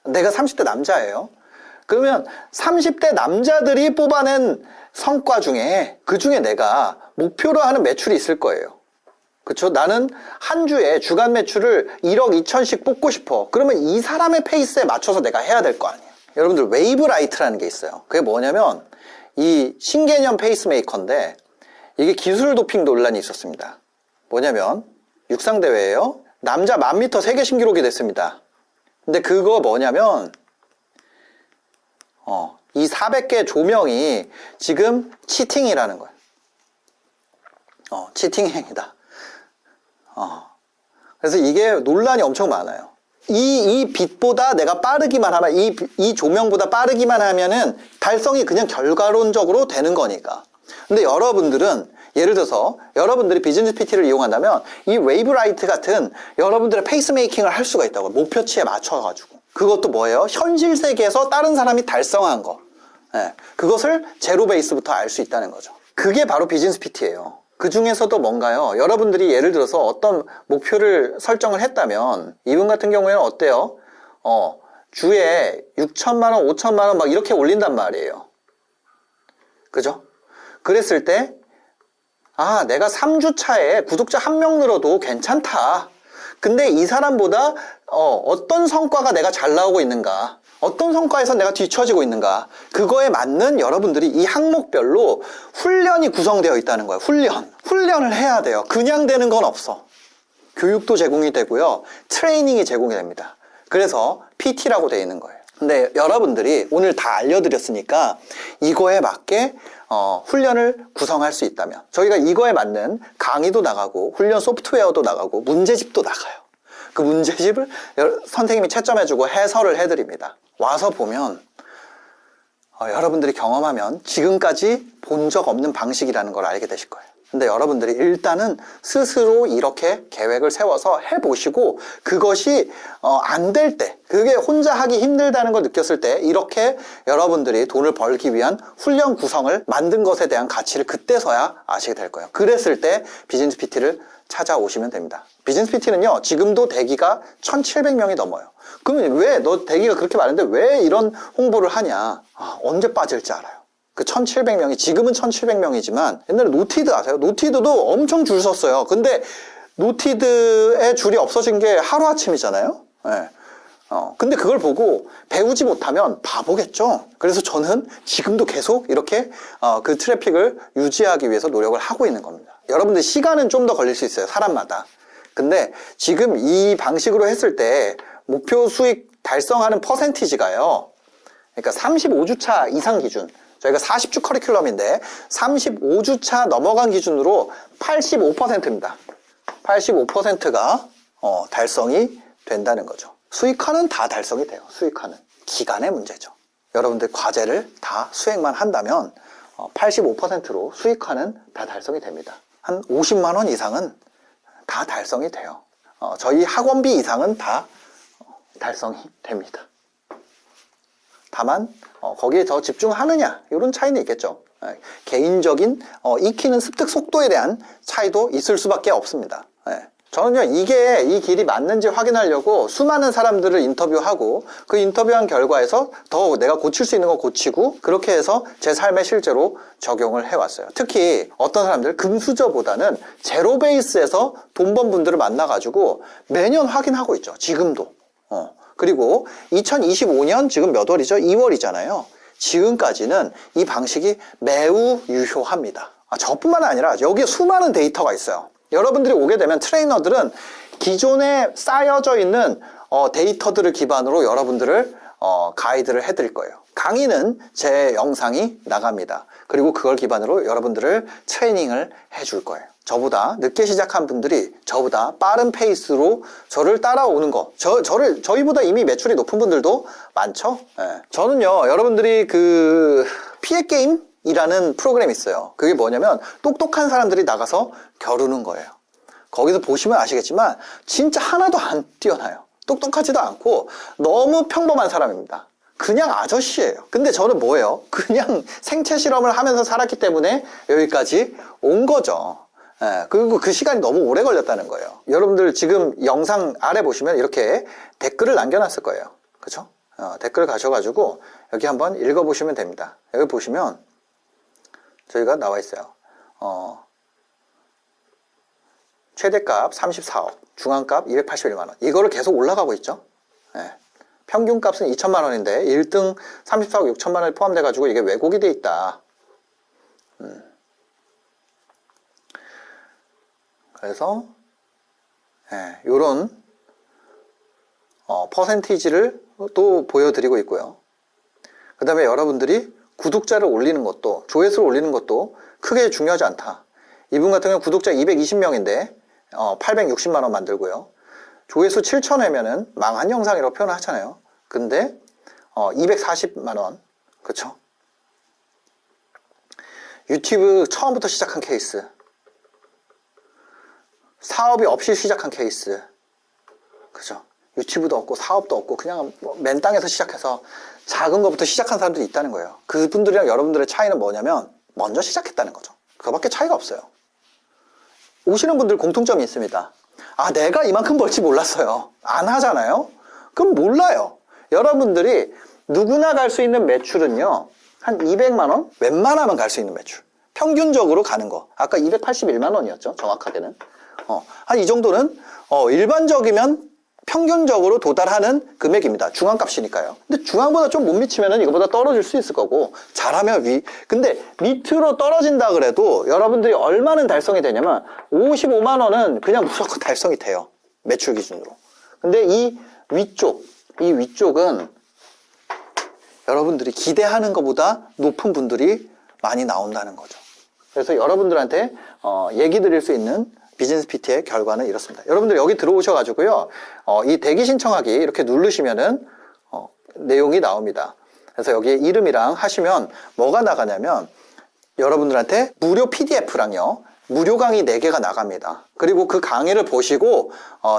내가 30대 남자예요. 그러면 30대 남자들이 뽑아낸 성과 중에 그 중에 내가 목표로 하는 매출이 있을 거예요. 그렇죠? 나는 한 주에 주간 매출을 1억 2천씩 뽑고 싶어. 그러면 이 사람의 페이스에 맞춰서 내가 해야 될 거 아니에요. 여러분들 웨이브 라이트라는 게 있어요. 그게 뭐냐면 이 신개념 페이스메이커인데 이게 기술 도핑 논란이 있었습니다. 뭐냐면 육상대회예요. 남자 1000m 세계 신기록이 됐습니다. 근데 그거 뭐냐면 이 400개 조명이 지금 치팅이라는 거예요. 치팅 행위다. 그래서 이게 논란이 엄청 많아요. 이 빛보다 내가 빠르기만 하면, 이 조명보다 빠르기만 하면은 달성이 그냥 결과론적으로 되는 거니까. 근데 여러분들은 예를 들어서 여러분들이 비즈니스 PT를 이용한다면 이 웨이브라이트 같은 여러분들의 페이스메이킹을 할 수가 있다고. 목표치에 맞춰가지고. 그것도 뭐예요? 현실 세계에서 다른 사람이 달성한 거. 예, 그것을 제로 베이스부터 알 수 있다는 거죠. 그게 바로 비즈니스 PT예요. 그 중에서도 뭔가요? 여러분들이 예를 들어서 어떤 목표를 설정을 했다면 이분 같은 경우에는 어때요? 주에 6천만 원, 5천만 원 막 이렇게 올린단 말이에요. 그죠? 그랬을 때 내가 3주 차에 구독자 1명 늘어도 괜찮다. 근데 이 사람보다 어떤 성과가 내가 잘 나오고 있는가, 어떤 성과에서 내가 뒤처지고 있는가, 그거에 맞는 여러분들이 이 항목별로 훈련이 구성되어 있다는 거예요. 훈련을 해야 돼요. 그냥 되는 건 없어. 교육도 제공이 되고요, 트레이닝이 제공이 됩니다. 그래서 PT라고 되어 있는 거예요. 근데 여러분들이 오늘 다 알려드렸으니까 이거에 맞게 훈련을 구성할 수 있다면, 저희가 이거에 맞는 강의도 나가고 훈련 소프트웨어도 나가고 문제집도 나가요. 그 문제집을 선생님이 채점해주고 해설을 해드립니다. 와서 보면 여러분들이 경험하면 지금까지 본 적 없는 방식이라는 걸 알게 되실 거예요. 근데 여러분들이 일단은 스스로 이렇게 계획을 세워서 해보시고, 그것이 안 될 때, 그게 혼자 하기 힘들다는 걸 느꼈을 때 이렇게 여러분들이 돈을 벌기 위한 훈련 구성을 만든 것에 대한 가치를 그때서야 아시게 될 거예요. 그랬을 때 비즈니스 PT를 찾아오시면 됩니다. 비즈니스 PT는요, 지금도 대기가 1,700명이 넘어요. 그러면 왜 너 대기가 그렇게 많은데 왜 이런 홍보를 하냐? 언제 빠질지 알아요. 그 1,700명이, 지금은 1,700명이지만 옛날에 노티드 아세요? 노티드도 엄청 줄 섰어요. 근데 노티드의 줄이 없어진 게 하루아침이잖아요. 네. 근데 그걸 보고 배우지 못하면 바보겠죠. 그래서 저는 지금도 계속 이렇게 그 트래픽을 유지하기 위해서 노력을 하고 있는 겁니다. 여러분들 시간은 좀 더 걸릴 수 있어요, 사람마다. 근데 지금 이 방식으로 했을 때 목표 수익 달성하는 퍼센티지가요, 그러니까 35주차 이상 기준, 저희가 40주 커리큘럼인데 35주차 넘어간 기준으로 85%입니다. 85%가 달성이 된다는 거죠. 수익화는 다 달성이 돼요. 수익화는 기간의 문제죠. 여러분들 과제를 다 수행만 한다면 85%로 수익화는 다 달성이 됩니다. 한 50만 원 이상은 다 달성이 돼요. 저희 학원비 이상은 다 달성이 됩니다. 다만 거기에 더 집중하느냐, 이런 차이는 있겠죠. 개인적인 익히는 습득 속도에 대한 차이도 있을 수밖에 없습니다. 저는요, 이게 이 길이 맞는지 확인하려고 수많은 사람들을 인터뷰하고 그 인터뷰한 결과에서 더 내가 고칠 수 있는 거 고치고, 그렇게 해서 제 삶에 실제로 적용을 해왔어요. 특히 어떤 사람들, 금수저보다는 제로 베이스에서 돈 번 분들을 만나가지고 매년 확인하고 있죠. 지금도. 그리고 2025년 지금 몇 월이죠? 2월이잖아요. 지금까지는 이 방식이 매우 유효합니다. 저뿐만 아니라 여기에 수많은 데이터가 있어요. 여러분들이 오게 되면 트레이너들은 기존에 쌓여져 있는 데이터들을 기반으로 여러분들을 가이드를 해드릴 거예요. 강의는 제 영상이 나갑니다. 그리고 그걸 기반으로 여러분들을 트레이닝을 해줄 거예요. 저보다 늦게 시작한 분들이 저보다 빠른 페이스로 저를 따라오는 거, 저희보다 이미 매출이 높은 분들도 많죠. 저는요, 여러분들이 그 피해 게임이라는 프로그램이 있어요. 그게 뭐냐면 똑똑한 사람들이 나가서 겨루는 거예요. 거기서 보시면 아시겠지만 진짜 하나도 안 뛰어나요. 똑똑하지도 않고 너무 평범한 사람입니다. 그냥 아저씨예요. 근데 저는 뭐예요? 그냥 생체 실험을 하면서 살았기 때문에 여기까지 온 거죠. 그리고 그 시간이 너무 오래 걸렸다는 거예요. 여러분들 지금 영상 아래 보시면 이렇게 댓글을 남겨놨을 거예요. 그쵸? 댓글 가셔가지고 여기 한번 읽어보시면 됩니다. 여기 보시면 저희가 나와 있어요. 최대값 34억, 중앙값 281만원. 이거를 계속 올라가고 있죠. 평균값은 2천만 원인데 1등 34억 6천만 원이 포함돼가지고 이게 왜곡이 돼 있다. 그래서 요런 퍼센티지를 또 보여드리고 있고요. 그 다음에 여러분들이 구독자를 올리는 것도, 조회수를 올리는 것도 크게 중요하지 않다. 이분 같은 경우는 구독자 220명인데 860만 원 만들고요. 조회수 7,000회면은 망한 영상이라고 표현을 하잖아요. 근데 240만 원, 그쵸? 유튜브 처음부터 시작한 케이스, 사업이 없이 시작한 케이스. 그죠? 유치부도 없고 사업도 없고 그냥 맨 땅에서 시작해서 작은 것부터 시작한 사람들이 있다는 거예요. 그분들이랑 여러분들의 차이는 뭐냐면 먼저 시작했다는 거죠. 그거밖에 차이가 없어요. 오시는 분들 공통점이 있습니다. 아, 내가 이만큼 벌지 몰랐어요. 안 하잖아요? 그럼 몰라요. 여러분들이 누구나 갈 수 있는 매출은요, 한 200만 원? 웬만하면 갈 수 있는 매출. 평균적으로 가는 거. 아까 281만 원이었죠, 정확하게는. 한 이 정도는 일반적이면 평균적으로 도달하는 금액입니다. 중앙값이니까요. 근데 중앙보다 좀 못 미치면 이거보다 떨어질 수 있을 거고, 잘하면 위. 근데 밑으로 떨어진다 그래도 여러분들이 얼마는 달성이 되냐면 55만 원은 그냥 무조건 달성이 돼요. 매출 기준으로. 근데 이 위쪽은 여러분들이 기대하는 것보다 높은 분들이 많이 나온다는 거죠. 그래서 여러분들한테 얘기 드릴 수 있는 비즈니스 PT의 결과는 이렇습니다. 여러분들 여기 들어오셔가지고요, 이 대기 신청하기 이렇게 누르시면은 내용이 나옵니다. 그래서 여기 이름이랑 하시면 뭐가 나가냐면 여러분들한테 무료 PDF랑요, 무료 강의 4개가 나갑니다. 그리고 그 강의를 보시고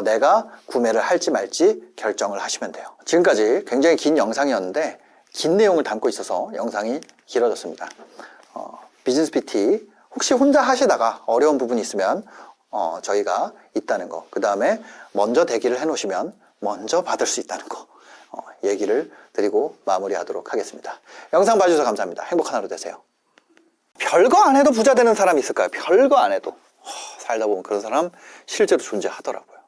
내가 구매를 할지 말지 결정을 하시면 돼요. 지금까지 굉장히 긴 영상이었는데 긴 내용을 담고 있어서 영상이 길어졌습니다. 비즈니스 PT 혹시 혼자 하시다가 어려운 부분이 있으면 저희가 있다는 거, 그 다음에 먼저 대기를 해 놓으시면 먼저 받을 수 있다는 거 얘기를 드리고 마무리하도록 하겠습니다. 영상 봐주셔서 감사합니다. 행복한 하루 되세요. 별거 안 해도 부자 되는 사람이 있을까요? 별거 안 해도. 살다 보면 그런 사람 실제로 존재하더라고요.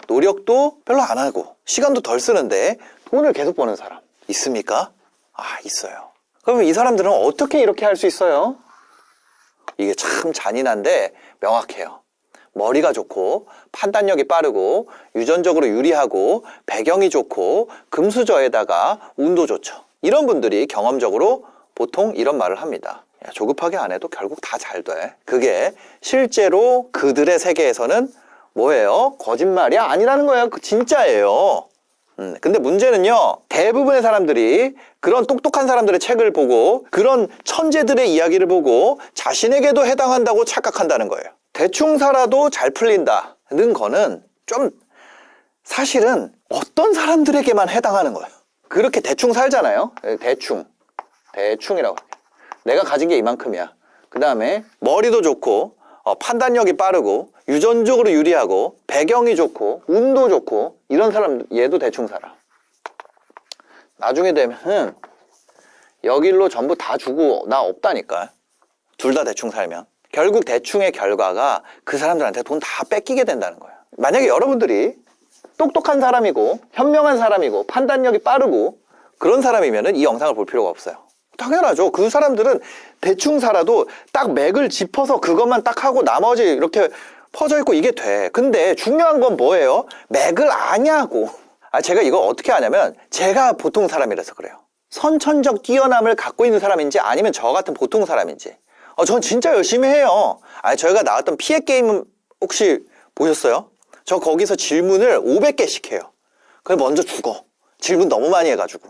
노력도 별로 안 하고 시간도 덜 쓰는데 돈을 계속 버는 사람 있습니까? 있어요. 그러면 이 사람들은 어떻게 이렇게 할 수 있어요? 이게 참 잔인한데 명확해요. 머리가 좋고 판단력이 빠르고 유전적으로 유리하고 배경이 좋고 금수저에다가 운도 좋죠. 이런 분들이 경험적으로 보통 이런 말을 합니다. 야, 조급하게 안 해도 결국 다 잘 돼. 그게 실제로 그들의 세계에서는 뭐예요? 거짓말이 아니라는 거예요. 진짜예요. 근데 문제는요, 대부분의 사람들이 그런 똑똑한 사람들의 책을 보고 그런 천재들의 이야기를 보고 자신에게도 해당한다고 착각한다는 거예요. 대충 살아도 잘 풀린다는 거는 좀 사실은 어떤 사람들에게만 해당하는 거예요. 그렇게 대충 살잖아요. 대충이라고. 내가 가진 게 이만큼이야. 그 다음에 머리도 좋고 판단력이 빠르고 유전적으로 유리하고 배경이 좋고 운도 좋고 이런 사람 얘도 대충 살아. 나중에 되면은 여길로 전부 다 주고 나 없다니까. 둘 다 대충 살면 결국 대충의 결과가 그 사람들한테 돈 다 뺏기게 된다는 거예요. 만약에 여러분들이 똑똑한 사람이고 현명한 사람이고 판단력이 빠르고 그런 사람이면은 이 영상을 볼 필요가 없어요. 당연하죠. 그 사람들은 대충 살아도 딱 맥을 짚어서 그것만 딱 하고 나머지 이렇게 퍼져 있고 이게 돼. 근데 중요한 건 뭐예요? 맥을 아냐고. 제가 이거 어떻게 아냐면 제가 보통 사람이라서 그래요. 선천적 뛰어남을 갖고 있는 사람인지 아니면 저 같은 보통 사람인지. 전 진짜 열심히 해요. 저희가 나왔던 피해 게임 혹시 보셨어요? 저 거기서 질문을 500개씩 해요. 그래서 먼저 죽어. 질문 너무 많이 해가지고.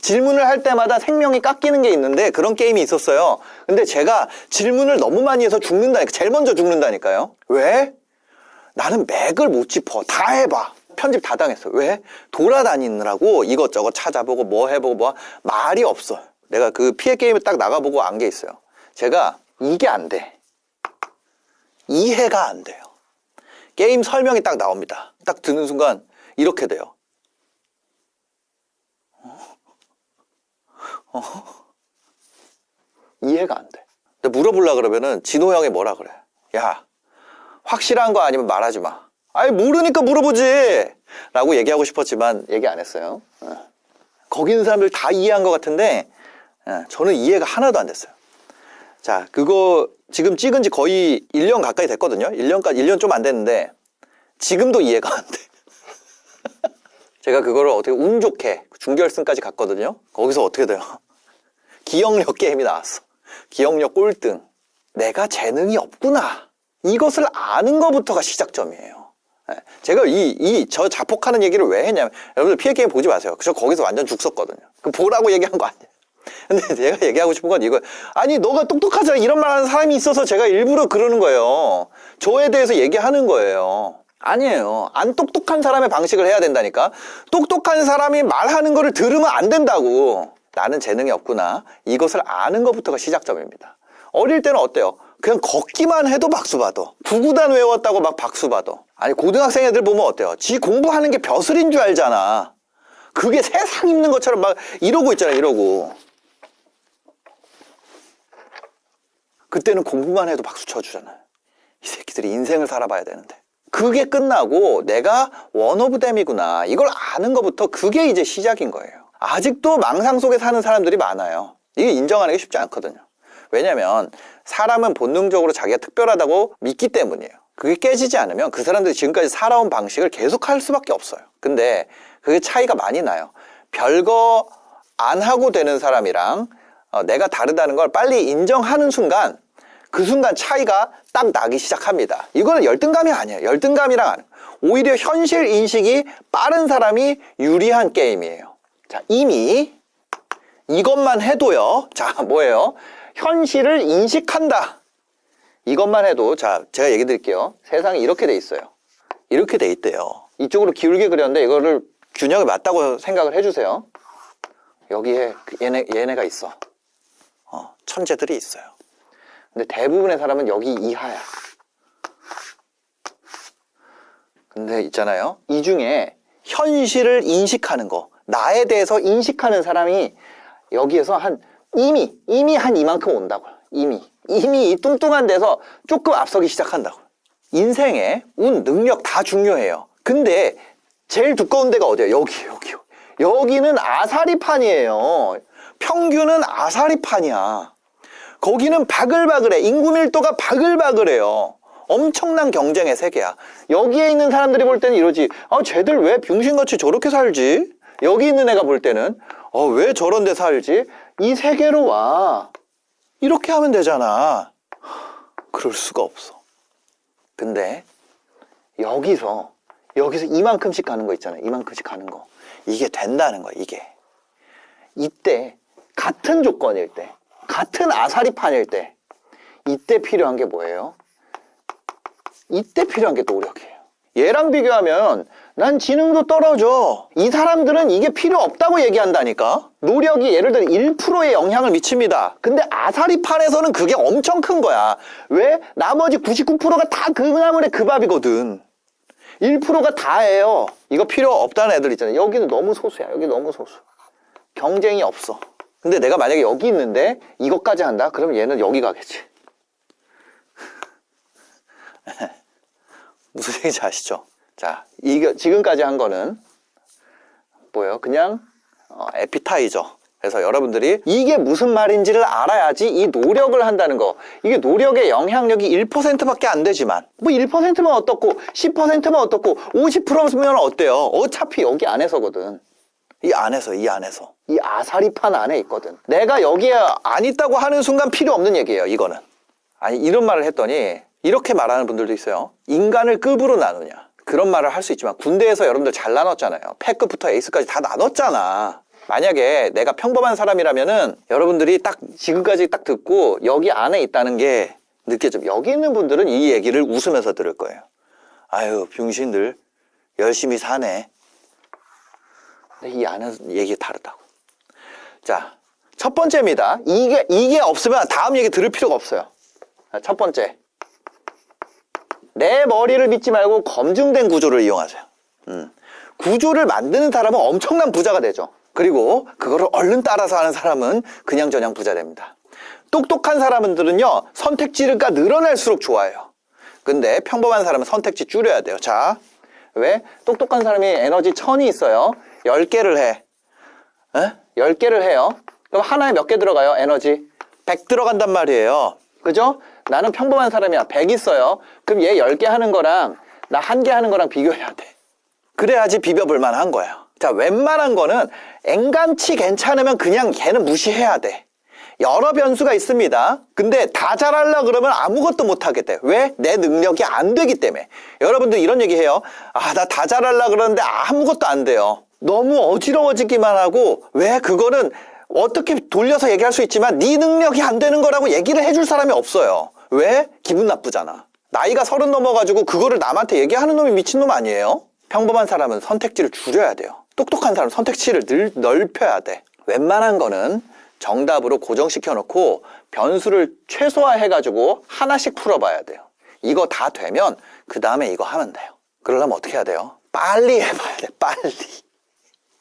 질문을 할 때마다 생명이 깎이는 게 있는데 그런 게임이 있었어요. 근데 제가 질문을 너무 많이 해서 죽는다니까. 제일 먼저 죽는다니까요. 왜? 나는 맥을 못 짚어. 다 해봐. 편집 다 당했어. 왜? 돌아다니느라고 이것저것 찾아보고 뭐 해보고 뭐 말이 없어. 내가 그 피해 게임을 딱 나가보고 안 게 있어요. 제가 이게 안 돼. 이해가 안 돼요. 게임 설명이 딱 나옵니다. 딱 듣는 순간 이렇게 돼요. 이해가 안 돼. 근데 물어보려고 그러면은 진호 형이 뭐라 그래? 야, 확실한 거 아니면 말하지 마. 모르니까 물어보지! 라고 얘기하고 싶었지만 얘기 안 했어요. 거기 있는 사람들 다 이해한 것 같은데 저는 이해가 하나도 안 됐어요. 자, 그거 지금 찍은 지 거의 1년 가까이 됐거든요. 1년 좀 안 됐는데 지금도 이해가 안 돼. 제가 그거를 어떻게 운 좋게 준결승까지 갔거든요. 거기서 어떻게 돼요? 기억력 게임이 나왔어. 기억력 꼴등. 내가 재능이 없구나. 이것을 아는 것부터가 시작점이에요. 제가 저 자폭하는 얘기를 왜 했냐면, 여러분들 피해 게임 보지 마세요. 저 거기서 완전 죽었거든요. 그 보라고 얘기한 거 아니에요. 근데 제가 얘기하고 싶은 건 이거, 아니 너가 똑똑하잖아 이런 말 하는 사람이 있어서 제가 일부러 그러는 거예요. 저에 대해서 얘기하는 거예요. 아니에요. 안 똑똑한 사람의 방식을 해야 된다니까. 똑똑한 사람이 말하는 거를 들으면 안 된다고. 나는 재능이 없구나, 이것을 아는 것부터가 시작점입니다. 어릴 때는 어때요? 그냥 걷기만 해도 박수 받아. 구구단 외웠다고 막 박수 받아. 아니 고등학생 애들 보면 어때요? 지 공부하는 게 벼슬인 줄 알잖아. 그게 세상 있는 것처럼 막 이러고 있잖아, 이러고. 그때는 공부만 해도 박수 쳐주잖아요. 이 새끼들이 인생을 살아봐야 되는데. 그게 끝나고 내가 원 오브 댐이구나, 이걸 아는 것부터 그게 이제 시작인 거예요. 아직도 망상 속에 사는 사람들이 많아요. 이게 인정하는 게 쉽지 않거든요. 왜냐면 사람은 본능적으로 자기가 특별하다고 믿기 때문이에요. 그게 깨지지 않으면 그 사람들이 지금까지 살아온 방식을 계속할 수밖에 없어요. 근데 그게 차이가 많이 나요. 별거 안 하고 되는 사람이랑 내가 다르다는 걸 빨리 인정하는 순간, 그 순간 차이가 딱 나기 시작합니다. 이거는 열등감이 아니에요. 열등감이랑 아니에요. 오히려 현실 인식이 빠른 사람이 유리한 게임이에요. 자, 이미 이것만 해도요. 자, 뭐예요? 현실을 인식한다. 이것만 해도, 자, 제가 얘기 드릴게요. 세상이 이렇게 돼 있어요. 이렇게 돼 있대요. 이쪽으로 기울게 그렸는데 이거를 균형이 맞다고 생각을 해주세요. 여기에 얘네가 있어. 천재들이 있어요. 근데 대부분의 사람은 여기 이하야. 근데 있잖아요. 이 중에 현실을 인식하는 거, 나에 대해서 인식하는 사람이 여기에서 이미 한 이만큼 온다고요. 이미 이 뚱뚱한 데서 조금 앞서기 시작한다고. 인생의 운, 능력 다 중요해요. 근데 제일 두꺼운 데가 어디예요? 여기는 아사리판이에요. 평균은 아사리판이야. 거기는 바글바글해. 인구 밀도가 바글바글해요. 엄청난 경쟁의 세계야. 여기에 있는 사람들이 볼 때는 이러지. 쟤들 왜 병신같이 저렇게 살지? 여기 있는 애가 볼 때는 왜 저런 데 살지? 이 세계로 와. 이렇게 하면 되잖아. 그럴 수가 없어. 근데 여기서 이만큼씩 가는 거 있잖아요. 이만큼씩 가는 거. 이게 된다는 거야, 이게. 이때 같은 조건일 때, 같은 아사리판일 때, 이때 필요한 게 뭐예요? 이때 필요한 게 노력이에요. 얘랑 비교하면 난 지능도 떨어져. 이 사람들은 이게 필요 없다고 얘기한다니까. 노력이 예를 들어 1%의 영향을 미칩니다. 근데 아사리판에서는 그게 엄청 큰 거야. 왜? 나머지 99%가 다 그 나물의 그 밥이거든. 1%가 다예요. 이거 필요 없다는 애들 있잖아요. 여기는 너무 소수야. 여기 너무 소수. 경쟁이 없어. 근데 내가 만약에 여기 있는데 이것까지 한다? 그럼 얘는 여기 가겠지. 무슨 얘기인지 아시죠? 자, 이거 지금까지 한 거는 뭐예요? 그냥 에피타이저. 그래서 여러분들이 이게 무슨 말인지를 알아야지 이 노력을 한다는 거. 이게 노력의 영향력이 1%밖에 안 되지만, 뭐 1%면 어떻고 10%면 어떻고 50%면 어때요? 어차피 여기 안에서거든. 이 안에서 이 아사리판 안에 있거든. 내가 여기에 안 있다고 하는 순간 필요 없는 얘기예요, 이거는. 아니, 이런 말을 했더니 이렇게 말하는 분들도 있어요. 인간을 급으로 나누냐. 그런 말을 할 수 있지만 군대에서 여러분들 잘 나눴잖아요. 패급부터 에이스까지 다 나눴잖아. 만약에 내가 평범한 사람이라면은 여러분들이 딱 지금까지 딱 듣고 여기 안에 있다는 게 느껴져. 여기 있는 분들은 이 얘기를 웃으면서 들을 거예요. 아유, 병신들 열심히 사네. 근데 이 안에 얘기 다르다고. 자, 첫 번째입니다. 이게 없으면 다음 얘기 들을 필요가 없어요. 첫 번째. 내 머리를 믿지 말고 검증된 구조를 이용하세요. 구조를 만드는 사람은 엄청난 부자가 되죠. 그리고 그거를 얼른 따라서 하는 사람은 그냥저냥 부자 됩니다. 똑똑한 사람들은요, 선택지가 늘어날수록 좋아요. 근데 평범한 사람은 선택지 줄여야 돼요. 자, 왜? 똑똑한 사람이 에너지 1000이 있어요. 10개를 해. 10개를 해요. 그럼 하나에 몇 개 들어가요? 에너지 100 들어간단 말이에요. 그죠? 나는 평범한 사람이야. 100 있어요. 그럼 얘 10개 하는 거랑 나 1개 하는 거랑 비교해야 돼. 그래야지 비벼볼 만한 거예요. 자, 웬만한 거는 앵간치 괜찮으면 그냥 걔는 무시해야 돼. 여러 변수가 있습니다. 근데 다 잘하려고 그러면 아무것도 못하게 돼. 왜? 내 능력이 안 되기 때문에. 여러분들 이런 얘기 해요. 나 다 잘하려고 그러는데 아무것도 안 돼요. 너무 어지러워지기만 하고, 왜? 그거는 어떻게 돌려서 얘기할 수 있지만 네 능력이 안 되는 거라고 얘기를 해줄 사람이 없어요. 왜? 기분 나쁘잖아. 나이가 30 넘어가지고 그거를 남한테 얘기하는 놈이 미친놈 아니에요? 평범한 사람은 선택지를 줄여야 돼요. 똑똑한 사람은 선택지를 넓혀야 돼. 웬만한 거는 정답으로 고정시켜 놓고 변수를 최소화해가지고 하나씩 풀어봐야 돼요. 이거 다 되면 그 다음에 이거 하면 돼요. 그러려면 어떻게 해야 돼요? 빨리 해봐야 돼. 빨리.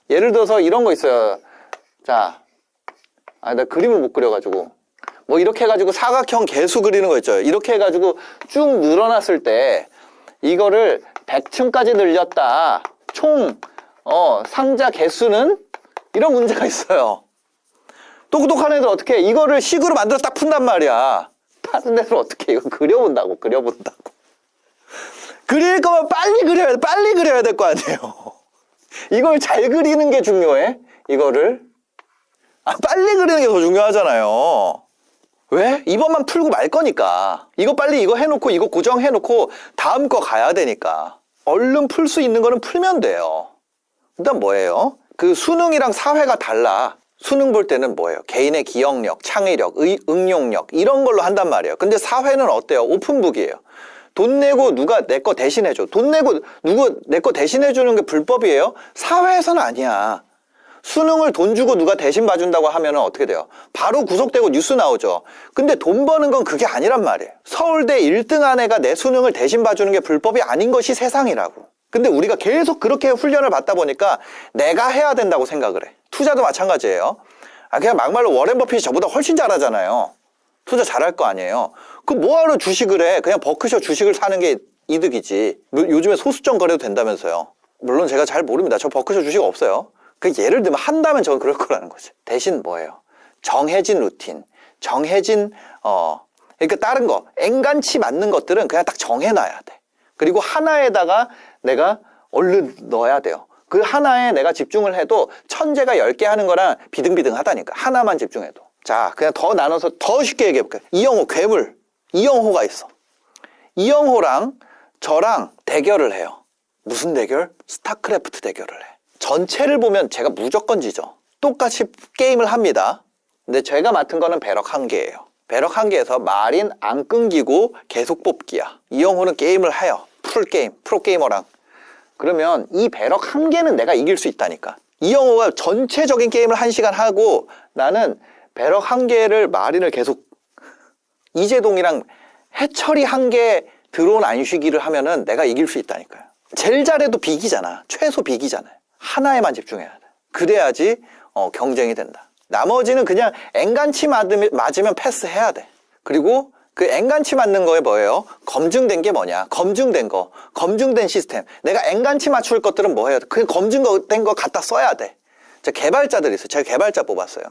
예를 들어서 이런 거 있어요. 자, 나 그림을 못 그려가지고 뭐 이렇게 해가지고 사각형 개수 그리는 거 있죠. 이렇게 해가지고 쭉 늘어났을 때 이거를 100층까지 늘렸다. 총 상자 개수는 이런 문제가 있어요. 똑똑한 애들 어떻게 해? 이거를 식으로 만들어 딱 푼단 말이야. 다른 애들 어떻게 해? 이거 그려본다고. 그릴 거면 빨리 그려야 될 거 아니에요. 이걸 잘 그리는 게 중요해. 이거를 빨리 그리는 게 더 중요하잖아요. 왜? 이번만 풀고 말 거니까. 이거 빨리 이거 해놓고 이거 고정해놓고 다음 거 가야 되니까. 얼른 풀 수 있는 거는 풀면 돼요. 일단 뭐예요? 그 수능이랑 사회가 달라. 수능 볼 때는 뭐예요? 개인의 기억력, 창의력, 응용력 이런 걸로 한단 말이에요. 근데 사회는 어때요? 오픈북이에요. 돈 내고 누가 내 거 대신해줘. 돈 내고 누구 내 거 대신해주는 게 불법이에요? 사회에서는 아니야. 수능을 돈 주고 누가 대신 봐준다고 하면 어떻게 돼요? 바로 구속되고 뉴스 나오죠. 근데 돈 버는 건 그게 아니란 말이에요. 서울대 1등 한 애가 내 수능을 대신 봐주는 게 불법이 아닌 것이 세상이라고. 근데 우리가 계속 그렇게 훈련을 받다 보니까 내가 해야 된다고 생각을 해. 투자도 마찬가지예요. 그냥 막말로 워렌 버핏이 저보다 훨씬 잘하잖아요. 투자 잘할 거 아니에요. 그 뭐하러 주식을 해? 그냥 버크셔 주식을 사는 게 이득이지. 요즘에 소수점 거래도 된다면서요. 물론 제가 잘 모릅니다. 저 버크셔 주식 없어요. 그 예를 들면 한다면 저는 그럴 거라는 거지. 대신 뭐예요? 정해진 루틴, 정해진 그러니까 다른 거 앵간치 맞는 것들은 그냥 딱 정해놔야 돼. 그리고 하나에다가 내가 얼른 넣어야 돼요. 그 하나에 내가 집중을 해도 천재가 10개 하는 거랑 비등비등하다니까. 하나만 집중해도. 자, 그냥 더 나눠서 더 쉽게 얘기해 볼게요. 이영호 괴물. 이영호가 있어. 이영호랑 저랑 대결을 해요. 무슨 대결? 스타크래프트 대결을 해. 전체를 보면 제가 무조건 지죠. 똑같이 게임을 합니다. 근데 제가 맡은 거는 배럭 1개예요. 배럭 1개에서 마린 안 끊기고 계속 뽑기야. 이영호는 게임을 해요. 풀게임, 프로게이머랑. 그러면 이 배럭 1개는 내가 이길 수 있다니까. 이영호가 전체적인 게임을 1시간 하고 나는 배럭 1개를 마린을 계속 이재동이랑 해처리 1개 드론 안쉬기를 하면은 내가 이길 수 있다니까요. 제일 잘해도 비기잖아. 최소 비기잖아요. 하나에만 집중해야 돼. 그래야지 경쟁이 된다. 나머지는 그냥 앵간치 맞으면 패스해야 돼. 그리고 그 앵간치 맞는 거에 뭐예요? 검증된 게 뭐냐? 검증된 거. 검증된 시스템. 내가 앵간치 맞출 것들은 뭐예요? 그냥 검증된 거 갖다 써야 돼. 개발자들이 있어요. 제가 개발자 뽑았어요.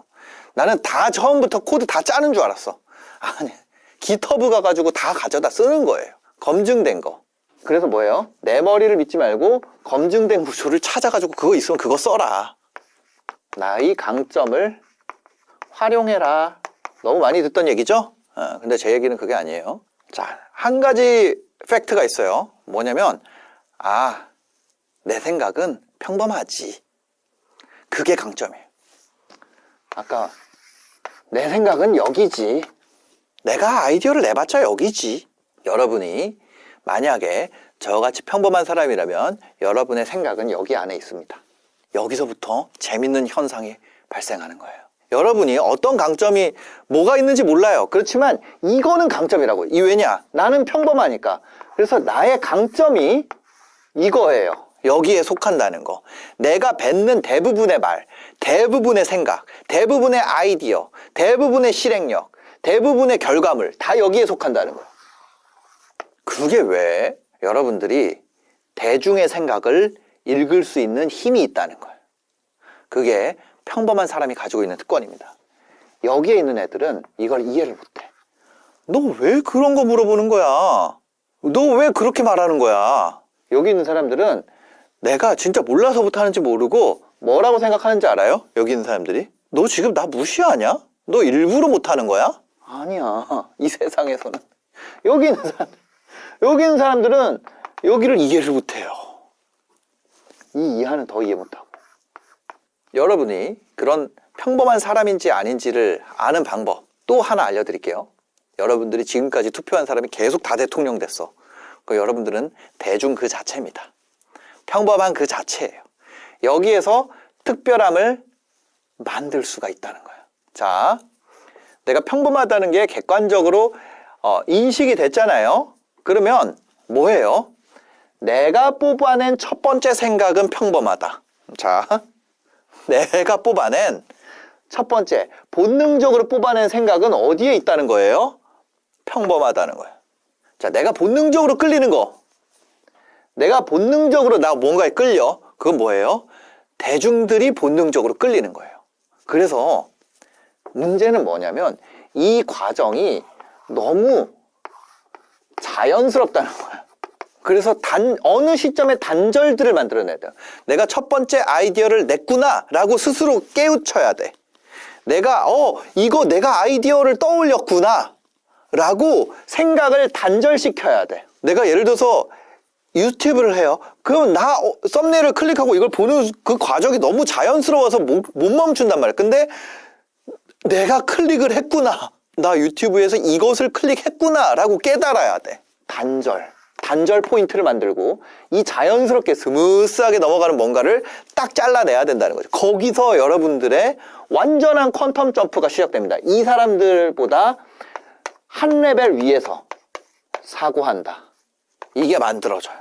나는 다 처음부터 코드 다 짜는 줄 알았어. 아니, 기터브 가가지고 다 가져다 쓰는 거예요. 검증된 거. 그래서 뭐예요? 내 머리를 믿지 말고 검증된 구조를 찾아가지고 그거 있으면 그거 써라. 나의 강점을 활용해라. 너무 많이 듣던 얘기죠? 근데 제 얘기는 그게 아니에요. 자, 한 가지 팩트가 있어요. 뭐냐면 내 생각은 평범하지. 그게 강점이에요. 아까 내 생각은 여기지. 내가 아이디어를 내봤자 여기지. 여러분이 만약에 저같이 평범한 사람이라면 여러분의 생각은 여기 안에 있습니다. 여기서부터 재밌는 현상이 발생하는 거예요. 여러분이 어떤 강점이 뭐가 있는지 몰라요. 그렇지만 이거는 강점이라고. 이 왜냐? 나는 평범하니까. 그래서 나의 강점이 이거예요. 여기에 속한다는 거. 내가 뱉는 대부분의 말, 대부분의 생각, 대부분의 아이디어, 대부분의 실행력, 대부분의 결과물 다 여기에 속한다는 거예요. 그게 왜 여러분들이 대중의 생각을 읽을 수 있는 힘이 있다는 거예요. 그게 평범한 사람이 가지고 있는 특권입니다. 여기에 있는 애들은 이걸 이해를 못해. 너 왜 그런 거 물어보는 거야? 너 왜 그렇게 말하는 거야? 여기 있는 사람들은 내가 진짜 몰라서부터 하는지 모르고 뭐라고 생각하는지 알아요? 여기 있는 사람들이? 너 지금 나 무시하냐? 너 일부러 못하는 거야? 아니야. 이 세상에서는. 여기 있는 사람들은 여기를 이해를 못해요. 이 이하는 더 이해 못하고. 여러분이 그런 평범한 사람인지 아닌지를 아는 방법 또 하나 알려드릴게요. 여러분들이 지금까지 투표한 사람이 계속 다 대통령 됐어. 여러분들은 대중 그 자체입니다. 평범한 그 자체예요. 여기에서 특별함을 만들 수가 있다는 거예요. 자, 내가 평범하다는 게 객관적으로 인식이 됐잖아요. 그러면 뭐예요? 내가 뽑아낸 첫 번째 생각은 평범하다. 자, 내가 뽑아낸 첫 번째 본능적으로 뽑아낸 생각은 어디에 있다는 거예요? 평범하다는 거예요. 자, 내가 본능적으로 끌리는 거, 내가 본능적으로 나 뭔가에 끌려. 그건 뭐예요? 대중들이 본능적으로 끌리는 거예요. 그래서 문제는 뭐냐면 이 과정이 너무 자연스럽다는 거야. 그래서 어느 시점에 단절들을 만들어내야 돼요. 내가 첫 번째 아이디어를 냈구나 라고 스스로 깨우쳐야 돼. 내가 이거 내가 아이디어를 떠올렸구나 라고 생각을 단절시켜야 돼. 내가 예를 들어서 유튜브를 해요. 그럼 나 썸네일을 클릭하고 이걸 보는 그 과정이 너무 자연스러워서 못 멈춘단 말이야. 근데 내가 클릭을 했구나, 나 유튜브에서 이것을 클릭했구나 라고 깨달아야 돼. 단절 포인트를 만들고 이 자연스럽게 스무스하게 넘어가는 뭔가를 딱 잘라내야 된다는 거죠. 거기서 여러분들의 완전한 퀀텀 점프가 시작됩니다. 이 사람들보다 한 레벨 위에서 사고한다. 이게 만들어져요.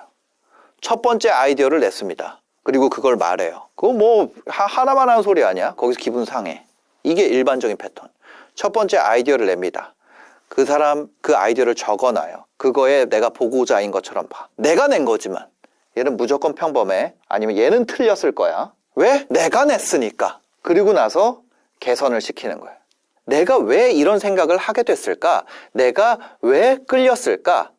첫 번째 아이디어를 냈습니다. 그리고 그걸 말해요. 그거 뭐 하나만 하는 소리 아니야? 거기서 기분 상해. 이게 일반적인 패턴. 첫 번째 아이디어를 냅니다. 그 사람 그 아이디어를 적어놔요. 그거에 내가 보고자인 것처럼 봐. 내가 낸 거지만 얘는 무조건 평범해. 아니면 얘는 틀렸을 거야. 왜? 내가 냈으니까. 그리고 나서 개선을 시키는 거예요. 내가 왜 이런 생각을 하게 됐을까? 내가 왜 끌렸을까?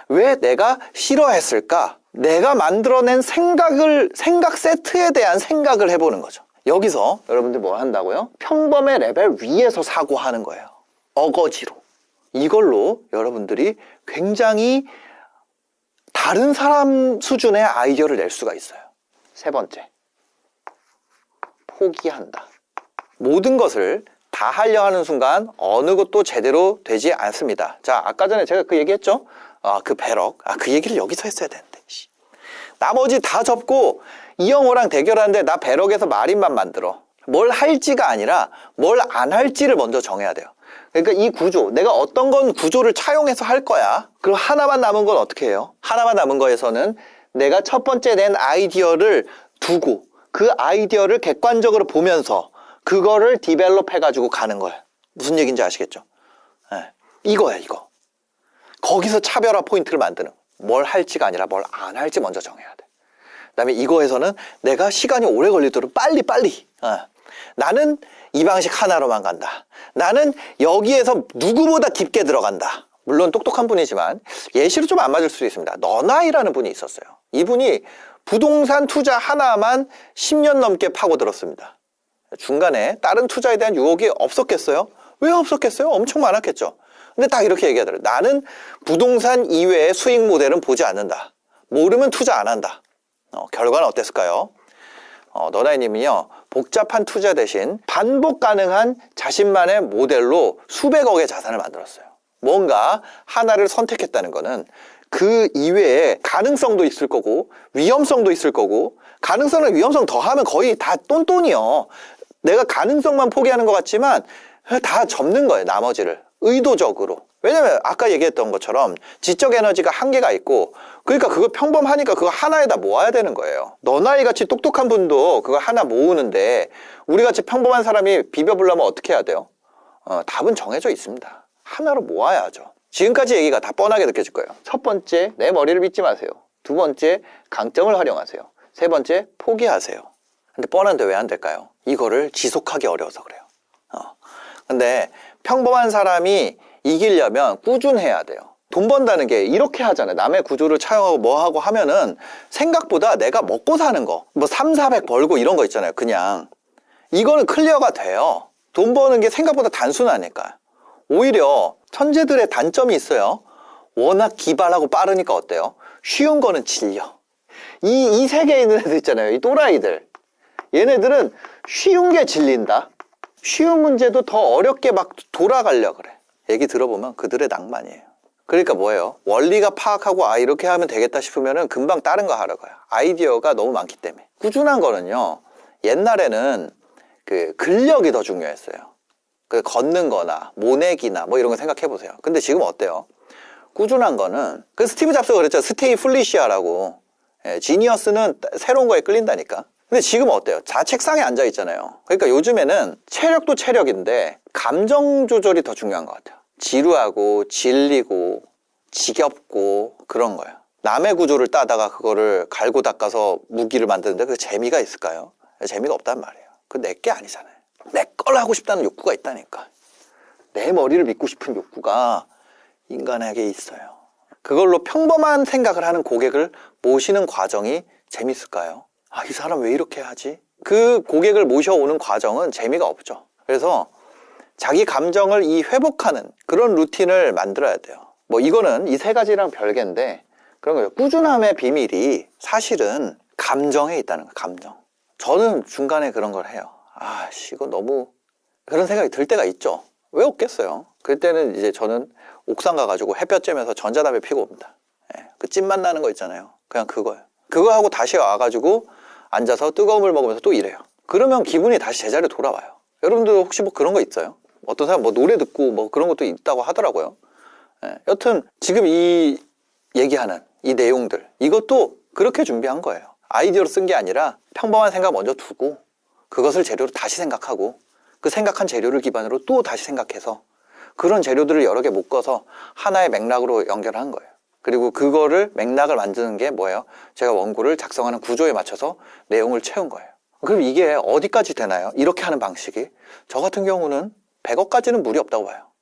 왜 내가 싫어했을까? 내가 만들어낸 생각 세트에 대한 생각을 해보는 거죠. 여기서 여러분들 뭐 한다고요? 평범의 레벨 위에서 사고하는 거예요. 어거지로. 이걸로 여러분들이 굉장히 다른 사람 수준의 아이디어를 낼 수가 있어요. 세 번째, 포기한다. 모든 것을 다 하려 하는 순간 어느 것도 제대로 되지 않습니다. 자, 아까 전에 제가 그 얘기했죠? 그 배럭. 그 얘기를 여기서 했어야 되는데. 나머지 다 접고 이영호랑 대결하는데 나 배럭에서 말인만 만들어. 뭘 할지가 아니라 뭘 안 할지를 먼저 정해야 돼요. 그러니까 이 구조, 내가 어떤 건 구조를 차용해서 할 거야. 그럼 하나만 남은 건 어떻게 해요? 하나만 남은 거에서는 내가 첫 번째 낸 아이디어를 두고 그 아이디어를 객관적으로 보면서 그거를 디벨롭 해가지고 가는 거예요. 무슨 얘기인지 아시겠죠? 네. 이거야, 이거. 거기서 차별화 포인트를 만드는 거예요. 뭘 할지가 아니라 뭘 안 할지 먼저 정해야 돼. 그 다음에 이거에서는 내가 시간이 오래 걸리도록 빨리 나는 이 방식 하나로만 간다. 나는 여기에서 누구보다 깊게 들어간다. 물론 똑똑한 분이지만 예시로 좀 안 맞을 수도 있습니다. 너나이라는 분이 있었어요. 이분이 부동산 투자 하나만 10년 넘게 파고들었습니다. 중간에 다른 투자에 대한 유혹이 없었겠어요? 왜 없었겠어요? 엄청 많았겠죠. 근데 딱 이렇게 얘기하더라고요. 나는 부동산 이외의 수익 모델은 보지 않는다. 모르면 투자 안 한다. 결과는 어땠을까요? 너나이님은요, 복잡한 투자 대신 반복 가능한 자신만의 모델로 수백억의 자산을 만들었어요. 뭔가 하나를 선택했다는 거는 그 이외에 가능성도 있을 거고 위험성도 있을 거고, 가능성이랑 위험성 더하면 거의 다 똔똔이요. 내가 가능성만 포기하는 것 같지만 다 접는 거예요, 나머지를. 의도적으로. 왜냐면 아까 얘기했던 것처럼 지적 에너지가 한계가 있고, 그러니까 그거 평범하니까 그거 하나에다 모아야 되는 거예요. 너나이 같이 똑똑한 분도 그거 하나 모으는데 우리 같이 평범한 사람이 비벼보려면 어떻게 해야 돼요? 답은 정해져 있습니다. 하나로 모아야죠. 지금까지 얘기가 다 뻔하게 느껴질 거예요. 첫 번째, 내 머리를 믿지 마세요. 두 번째, 강점을 활용하세요. 세 번째, 포기하세요. 근데 뻔한데 왜 안 될까요? 이거를 지속하기 어려워서 그래요. 근데 평범한 사람이 이기려면 꾸준해야 돼요. 돈 번다는 게 이렇게 하잖아요. 남의 구조를 차용하고 뭐 하고 하면은 생각보다 내가 먹고 사는 거, 뭐 3, 400 벌고 이런 거 있잖아요. 그냥 이거는 클리어가 돼요. 돈 버는 게 생각보다 단순하니까. 오히려 천재들의 단점이 있어요. 워낙 기발하고 빠르니까 어때요? 쉬운 거는 질려. 이 세계에 있는 애들 있잖아요. 이 또라이들. 얘네들은 쉬운 게 질린다. 쉬운 문제도 더 어렵게 막 돌아가려고 그래. 얘기 들어보면 그들의 낭만이에요. 그러니까 뭐예요? 원리가 파악하고 아 이렇게 하면 되겠다 싶으면은 금방 다른 거 하러 가요. 아이디어가 너무 많기 때문에. 꾸준한 거는요. 옛날에는 그 근력이 더 중요했어요. 그 걷는 거나 모내기나 뭐 이런 거 생각해 보세요. 근데 지금 어때요? 꾸준한 거는 그 스티브 잡스가 그랬죠. 스테이 플리시아라고. 지니어스는 새로운 거에 끌린다니까. 근데 지금 어때요? 책상에 앉아 있잖아요. 그러니까 요즘에는 체력도 체력인데 감정 조절이 더 중요한 것 같아요. 지루하고 질리고 지겹고 그런 거예요. 남의 구조를 따다가 그거를 갈고 닦아서 무기를 만드는데 그 재미가 있을까요? 재미가 없단 말이에요. 그 내 게 아니잖아요. 내 걸 하고 싶다는 욕구가 있다니까. 내 머리를 믿고 싶은 욕구가 인간에게 있어요. 그걸로 평범한 생각을 하는 고객을 모시는 과정이 재밌을까요? 아, 이 사람 왜 이렇게 하지? 그 고객을 모셔오는 과정은 재미가 없죠. 그래서 자기 감정을 회복하는 그런 루틴을 만들어야 돼요. 뭐 이거는 이 세 가지랑 별개인데 그런 거예요. 꾸준함의 비밀이 사실은 감정에 있다는 거예요. 감정. 저는 중간에 그런 걸 해요. 아, 이거 너무 그런 생각이 들 때가 있죠. 왜 없겠어요? 그때는 이제 저는 옥상 가가지고 햇볕 쬐면서 전자담배 피고 옵니다. 그 찜맛 나는 거 있잖아요. 그냥 그거예요. 그거 하고 다시 와가지고 앉아서 뜨거운 물 먹으면서 또 일해요. 그러면 기분이 다시 제자리로 돌아와요. 여러분들 혹시 뭐 그런 거 있어요? 어떤 사람 뭐 노래 듣고 뭐 그런 것도 있다고 하더라고요. 여튼 지금 이 얘기하는 이 내용들 이것도 그렇게 준비한 거예요. 아이디어로 쓴 게 아니라 평범한 생각 먼저 두고 그것을 재료로 다시 생각하고 그 생각한 재료를 기반으로 또 다시 생각해서 그런 재료들을 여러 개 묶어서 하나의 맥락으로 연결한 거예요. 그리고 그거를 맥락을 만드는 게 뭐예요? 제가 원고를 작성하는 구조에 맞춰서 내용을 채운 거예요. 그럼 이게 어디까지 되나요? 이렇게 하는 방식이? 저 같은 경우는 100억까지는 무리 없다고 봐요.